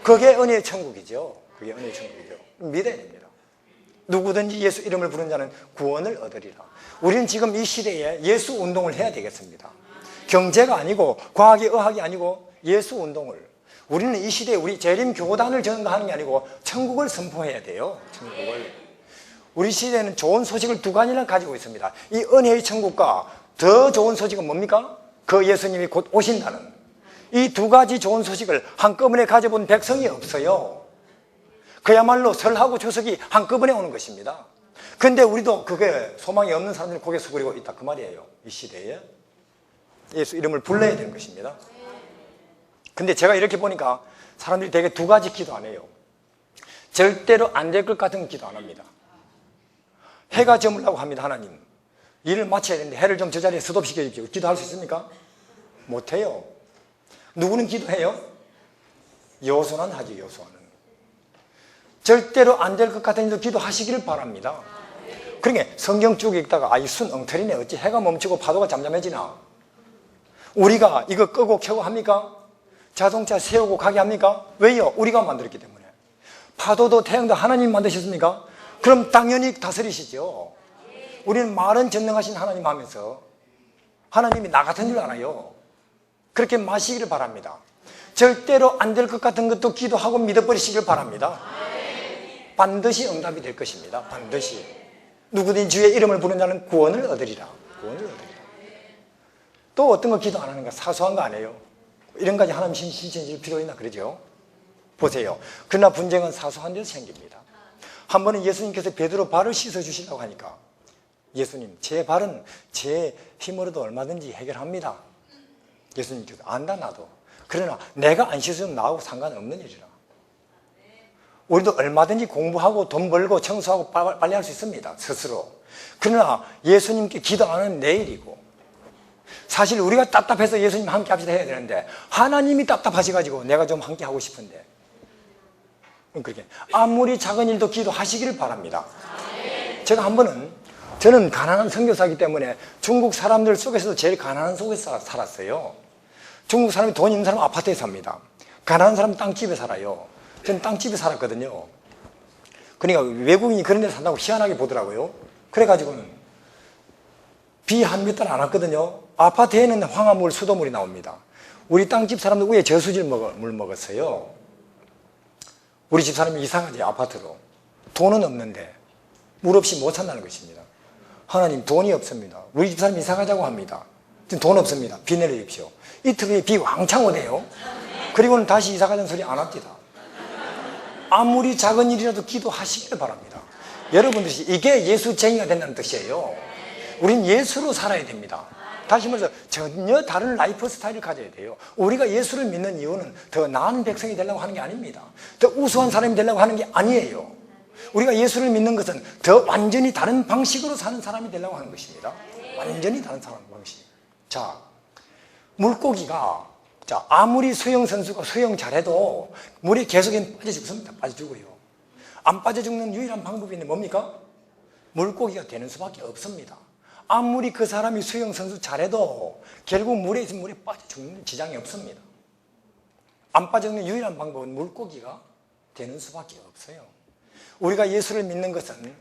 그게 은혜의 천국이죠. 믿어야 됩니다. 누구든지 예수 이름을 부른 자는 구원을 얻으리라. 우리는 지금 이 시대에 예수 운동을 해야 되겠습니다. 경제가 아니고 과학이 의학이 아니고 예수 운동을. 우리는 이 시대에 우리 재림교단을 전가하는 게 아니고 천국을 선포해야 돼요. 천국을. 우리 시대는 좋은 소식을 두 가지나 가지고 있습니다. 이 은혜의 천국과 더 좋은 소식은 뭡니까? 그 예수님이 곧 오신다는, 이 두 가지 좋은 소식을 한꺼번에 가져본 백성이 없어요. 그야말로 설하고 추석이 한꺼번에 오는 것입니다. 그런데 우리도 그게 소망이 없는 사람들이 고개 숙이고 있다, 그 말이에요. 이 시대에 예수 이름을 불러야 되는 것입니다. 근데 제가 이렇게 보니까 사람들이 되게 두 가지 기도 안 해요. 절대로 안 될 것 같은 기도 안 합니다. 해가 저물라고 합니다. 하나님, 일을 마쳐야 되는데 해를 좀 저 자리에 스톱시켜 주십시오. 기도할 수 있습니까? 못해요. 누구는 기도해요? 여호수아는 하죠. 여호수아는. 절대로 안 될 것 같은 일도 기도하시기를 바랍니다. 그러니까 성경 쭉 읽다가 이 순 엉터리네, 어찌 해가 멈추고 파도가 잠잠해지나. 우리가 이거 끄고 켜고 합니까? 자동차 세우고 가게 합니까? 왜요? 우리가 만들었기 때문에. 파도도 태양도 하나님 만드셨습니까? 그럼 당연히 다스리시죠. 우리는 말은 전능하신 하나님 하면서 하나님이 나 같은 줄 알아요. 그렇게 마시기를 바랍니다. 절대로 안 될 것 같은 것도 기도하고 믿어버리시길 바랍니다. 반드시 응답이 될 것입니다. 반드시. 누구든지 주의 이름을 부르는 자는 구원을 얻으리라. 또 어떤 거 기도 안 하는가? 사소한 거 안 해요. 이런 가지 하나님 신천질 필요 있나 그러죠. 보세요. 그러나 분쟁은 사소한 데서 생깁니다. 한 번은 예수님께서 베드로 발을 씻어주시려고 하니까, 예수님, 제 발은 제 힘으로도 얼마든지 해결합니다. 예수님께서, 안다 나도. 그러나 내가 안 씻으면 나하고 상관없는 일이라. 우리도 얼마든지 공부하고 돈 벌고 청소하고 빨리 할 수 있습니다. 스스로. 그러나 예수님께 기도 안 하는 내 일이고, 사실 우리가 답답해서 예수님 함께 합시다 해야 되는데 하나님이 답답하셔가지고 내가 좀 함께 하고 싶은데, 그렇게 아무리 작은 일도 기도하시기를 바랍니다. 제가 한 번은, 저는 가난한 선교사이기 때문에 중국 사람들 속에서도 제일 가난한 속에서 살았어요. 중국 사람이 돈 있는 사람은 아파트에 삽니다. 가난한 사람은 땅집에 살아요. 저는 땅집에 살았거든요. 그러니까 외국인이 그런 데 산다고 희한하게 보더라고요. 그래가지고는 비 한 몇 달 안 왔거든요. 아파트에는 황화물, 수돗물이 나옵니다. 우리 땅집 사람들 위에 저수질 물 먹었어요. 우리 집 사람이 이상하지, 아파트로. 돈은 없는데 물 없이 못 산다는 것입니다. 하나님, 돈이 없습니다. 우리 집 사람이 이사 가자고 합니다. 지금 돈 없습니다. 비 내려주십시오. 이틀 후에 비 왕창 오네요. 그리고는 다시 이사 가자는 소리 안 합니다. 아무리 작은 일이라도 기도하시길 바랍니다. 여러분들이 이게 예수쟁이가 된다는 뜻이에요. 우린 예수로 살아야 됩니다. 다시 말해서 전혀 다른 라이프 스타일을 가져야 돼요. 우리가 예수를 믿는 이유는 더 나은 백성이 되려고 하는 게 아닙니다. 더 우수한 사람이 되려고 하는 게 아니에요. 우리가 예수를 믿는 것은 더 완전히 다른 방식으로 사는 사람이 되려고 하는 것입니다. 완전히 다른 사람 방식. 자, 물고기가 아무리 수영 선수가 수영 잘해도 물에 계속 빠져 죽습니다. 빠져 죽어요. 안 빠져 죽는 유일한 방법이 뭡니까? 물고기가 되는 수밖에 없습니다. 아무리 그 사람이 수영 선수 잘해도 결국 물에 있으면 물에 빠져 죽는 지장이 없습니다. 안 빠져 죽는 유일한 방법은 물고기가 되는 수밖에 없어요. 우리가 예수를 믿는 것은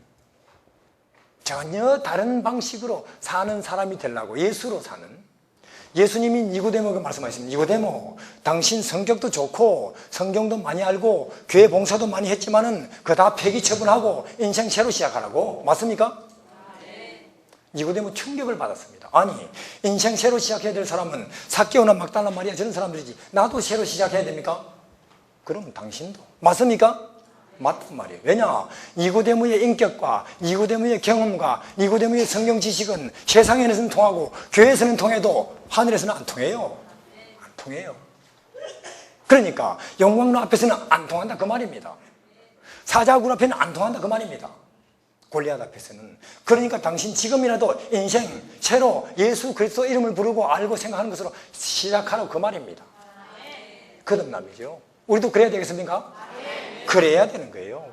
전혀 다른 방식으로 사는 사람이 되려고, 예수로 사는. 예수님이 니고데모가 말씀하셨습니다. 니고데모, 당신 성격도 좋고 성경도 많이 알고 교회 봉사도 많이 했지만은 그거 다 폐기 처분하고 인생 새로 시작하라고. 맞습니까? 니고데모 충격을 받았습니다. 아니, 인생 새로 시작해야 될 사람은 삭개오나 막달라 마리아 저런 사람들이지 나도 새로 시작해야 됩니까? 그럼 당신도. 맞습니까? 맞단 말이에요. 왜냐? 니고데모의 인격과 니고데모의 경험과 니고데모의 성경 지식은 세상에서는 통하고 교회에서는 통해도 하늘에서는 안 통해요. 안 통해요. 그러니까 영광로 앞에서는 안 통한다 그 말입니다. 사자굴 앞에는 안 통한다 그 말입니다. 골리앗 앞에서는. 그러니까 당신 지금이라도 인생 새로 예수 그리스도 이름을 부르고 알고 생각하는 것으로 시작하라고 그 말입니다. 거듭남이죠. 우리도 그래야 되겠습니까? 그래야 되는 거예요.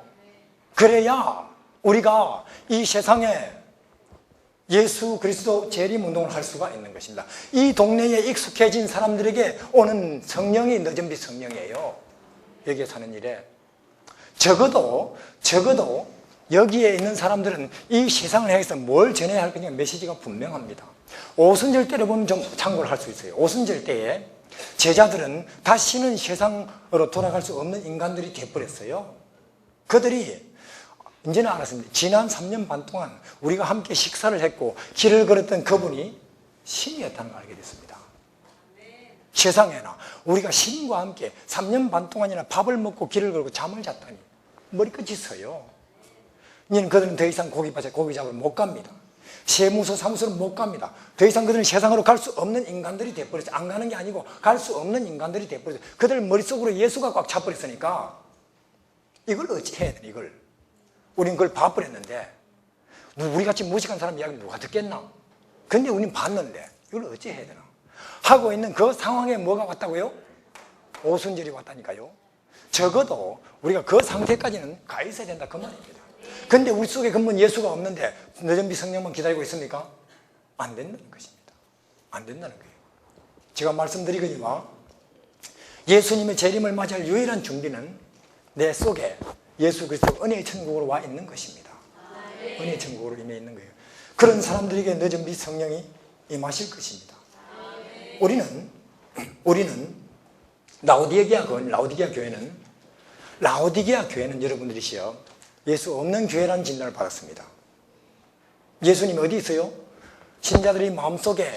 그래야 우리가 이 세상에 예수 그리스도 재림 운동을 할 수가 있는 것입니다. 이 동네에 익숙해진 사람들에게 오는 성령이 너점비 성령이에요. 여기에 사는 일에 적어도 여기에 있는 사람들은 이 세상을 향해서 뭘 전해야 할 거냐 메시지가 분명합니다. 오순절 때를 보면 좀 참고를 할 수 있어요. 오순절 때에 제자들은 다시는 세상으로 돌아갈 수 없는 인간들이 되어버렸어요. 그들이 이제는 알았습니다. 지난 3년 반 동안 우리가 함께 식사를 했고 길을 걸었던 그분이 신이었다는 걸 알게 됐습니다. 세상에나 우리가 신과 함께 3년 반 동안이나 밥을 먹고 길을 걸고 잠을 잤다니 머리끝이 서요. 이제는 그들은 더 이상 고기 잡으러 못 갑니다. 세무서 사무소로 못 갑니다. 더 이상 그들은 세상으로 갈 수 없는 인간들이 되어버렸어요. 안 가는 게 아니고 갈 수 없는 인간들이 되어버렸어요. 그들 머릿속으로 예수가 꽉 차버렸으니까 이걸 어찌 해야 되나 이걸. 우린 그걸 봐버렸는데 우리같이 무식한 사람 이야기 누가 듣겠나? 근데 우린 봤는데 이걸 어찌 해야 되나? 하고 있는 그 상황에 뭐가 왔다고요? 오순절이 왔다니까요. 적어도 우리가 그 상태까지는 가 있어야 된다 그 말입니다. 근데 우리 속에 근본 예수가 없는데 너점비 성령만 기다리고 있습니까? 안 된다는 것입니다. 안 된다는 거예요. 제가 말씀드리거니와 예수님의 재림을 맞이할 유일한 준비는 내 속에 예수 그리스도 은혜의 천국으로 와 있는 것입니다. 은혜의 천국으로 임해 있는 거예요. 그런 사람들에게 너점비 성령이 임하실 것입니다. 우리는 라오디게아 교회는 여러분들이시여 예수 없는 교회라는 진단을 받았습니다. 예수님이 어디 있어요? 신자들이 마음속에,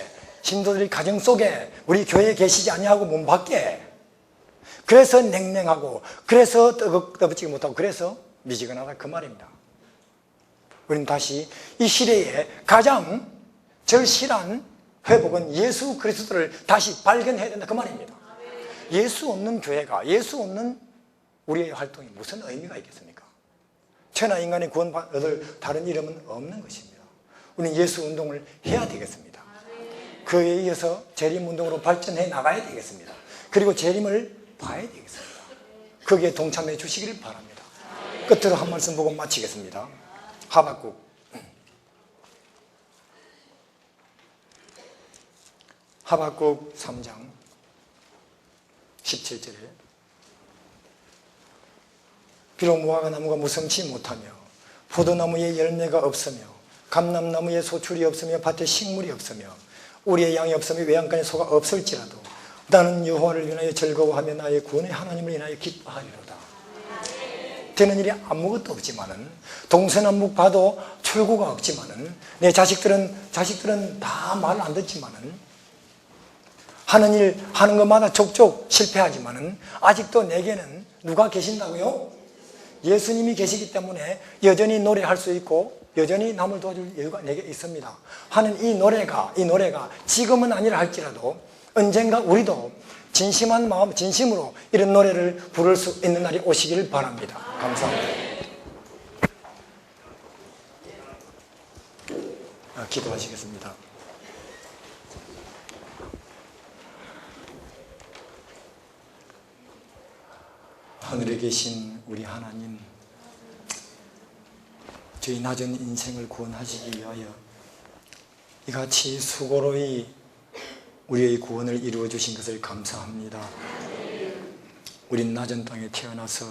신도들이 가정 속에, 우리 교회에 계시지 아니하고 문 밖에. 그래서 냉랭하고, 그래서 떠붙이지 못하고, 그래서 미지근하다 그 말입니다. 우리는 다시 이 시대에 가장 절실한 회복은 예수 그리스도를 다시 발견해야 된다 그 말입니다. 예수 없는 교회가, 예수 없는 우리의 활동이 무슨 의미가 있겠습니까? 천하 인간의 구원받을 다른 이름은 없는 것입니다. 우리는 예수 운동을 해야 되겠습니다. 그에 이어서 재림 운동으로 발전해 나가야 되겠습니다. 그리고 재림을 봐야 되겠습니다. 거기에 동참해 주시기를 바랍니다. 끝으로 한 말씀 보고 마치겠습니다. 하박국 3장 17절에 비록 무화과 나무가 무성치 못하며 포도나무에 열매가 없으며 감람나무에 소출이 없으며 밭에 식물이 없으며 우리의 양이 없으며 외양간에 소가 없을지라도 나는 여호와를 위하여 즐거워하며 나의 구원의 하나님을 위하여 기뻐하리로다. 되는 일이 아무것도 없지만은 동서남북 봐도 출구가 없지만은 내 자식들은 다 말 안 듣지만은 하는 일 하는 것마다 족족 실패하지만은 아직도 내게는 누가 계신다고요? 예수님이 계시기 때문에 여전히 노래할 수 있고 여전히 남을 도와줄 여유가 내게 있습니다 하는 이 노래가 지금은 아니라 할지라도 언젠가 우리도 진심한 마음, 진심으로 이런 노래를 부를 수 있는 날이 오시기를 바랍니다. 감사합니다. 기도하시겠습니다. 하늘에 계신 우리 하나님, 저희 낮은 인생을 구원하시기 위하여 이같이 수고로이 우리의 구원을 이루어 주신 것을 감사합니다. 우린 낮은 땅에 태어나서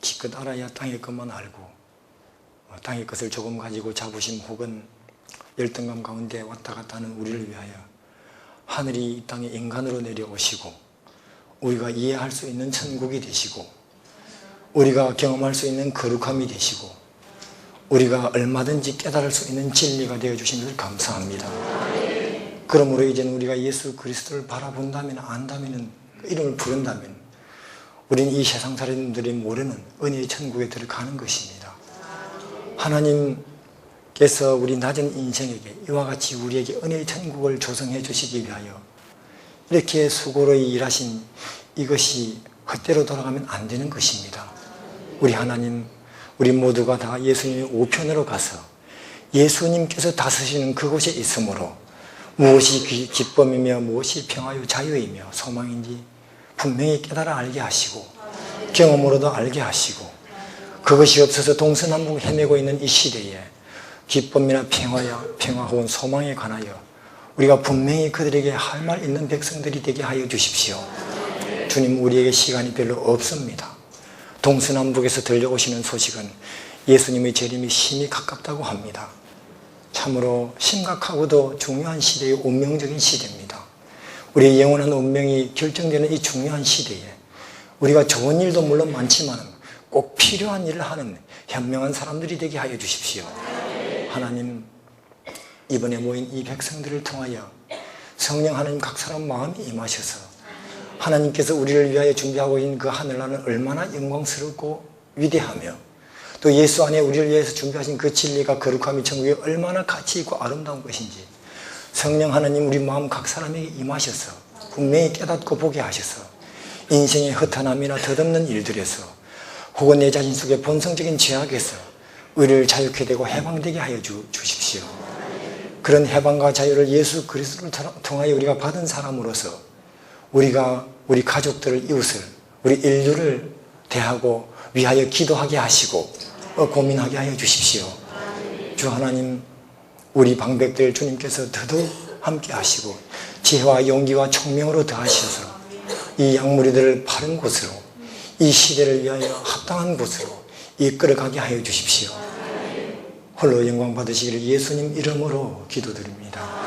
기껏 알아야 땅의 것만 알고 땅의 것을 조금 가지고 자부심 혹은 열등감 가운데 왔다 갔다 하는 우리를 위하여 하늘이 이 땅에 인간으로 내려오시고 우리가 이해할 수 있는 천국이 되시고 우리가 경험할 수 있는 거룩함이 되시고 우리가 얼마든지 깨달을 수 있는 진리가 되어주신 것을 감사합니다. 그러므로 이제는 우리가 예수 그리스도를 바라본다면 안다면 이름을 부른다면 우리는 이 세상 사람들이 모르는 은혜의 천국에 들어가는 것입니다. 하나님께서 우리 낮은 인생에게 이와 같이 우리에게 은혜의 천국을 조성해 주시기 위하여 이렇게 수고로이 일하신 이것이 헛되로 돌아가면 안 되는 것입니다. 우리 하나님, 우리 모두가 다 예수님의 우편으로 가서 예수님께서 다스시는 그곳에 있으므로 무엇이 기쁨이며 무엇이 평화요 자유이며 소망인지 분명히 깨달아 알게 하시고 경험으로도 알게 하시고 그것이 없어서 동서남북 헤매고 있는 이 시대에 기쁨이나 평화 혹은 소망에 관하여 우리가 분명히 그들에게 할 말 있는 백성들이 되게 하여 주십시오. 주님, 우리에게 시간이 별로 없습니다. 동서남북에서 들려오시는 소식은 예수님의 재림이 심히 가깝다고 합니다. 참으로 심각하고도 중요한 시대의 운명적인 시대입니다. 우리의 영원한 운명이 결정되는 이 중요한 시대에 우리가 좋은 일도 물론 많지만 꼭 필요한 일을 하는 현명한 사람들이 되게 하여 주십시오. 하나님, 이번에 모인 이 백성들을 통하여 성령 하나님 각 사람 마음에 임하셔서 하나님께서 우리를 위하여 준비하고 있는 그 하늘나라는 얼마나 영광스럽고 위대하며 또 예수 안에 우리를 위해서 준비하신 그 진리가 거룩함이 천국에 얼마나 가치 있고 아름다운 것인지 성령 하나님 우리 마음 각 사람에게 임하셔서 분명히 깨닫고 보게 하셔서 인생의 허탄함이나 덧없는 일들에서 혹은 내 자신 속의 본성적인 죄악에서 우리를 자유케 되고 해방되게 하여 주십시오. 그런 해방과 자유를 예수 그리스도를 통하여 우리가 받은 사람으로서 우리가 우리 가족들을, 이웃을, 우리 인류를 대하고 위하여 기도하게 하시고 고민하게 하여 주십시오. 주 하나님, 우리 방백들 주님께서 더더욱 함께 하시고 지혜와 용기와 총명으로 더하셔서 이 양무리들을 바른 곳으로 이 시대를 위하여 합당한 곳으로 이끌어가게 하여 주십시오. 홀로 영광 받으시기를 예수님 이름으로 기도드립니다.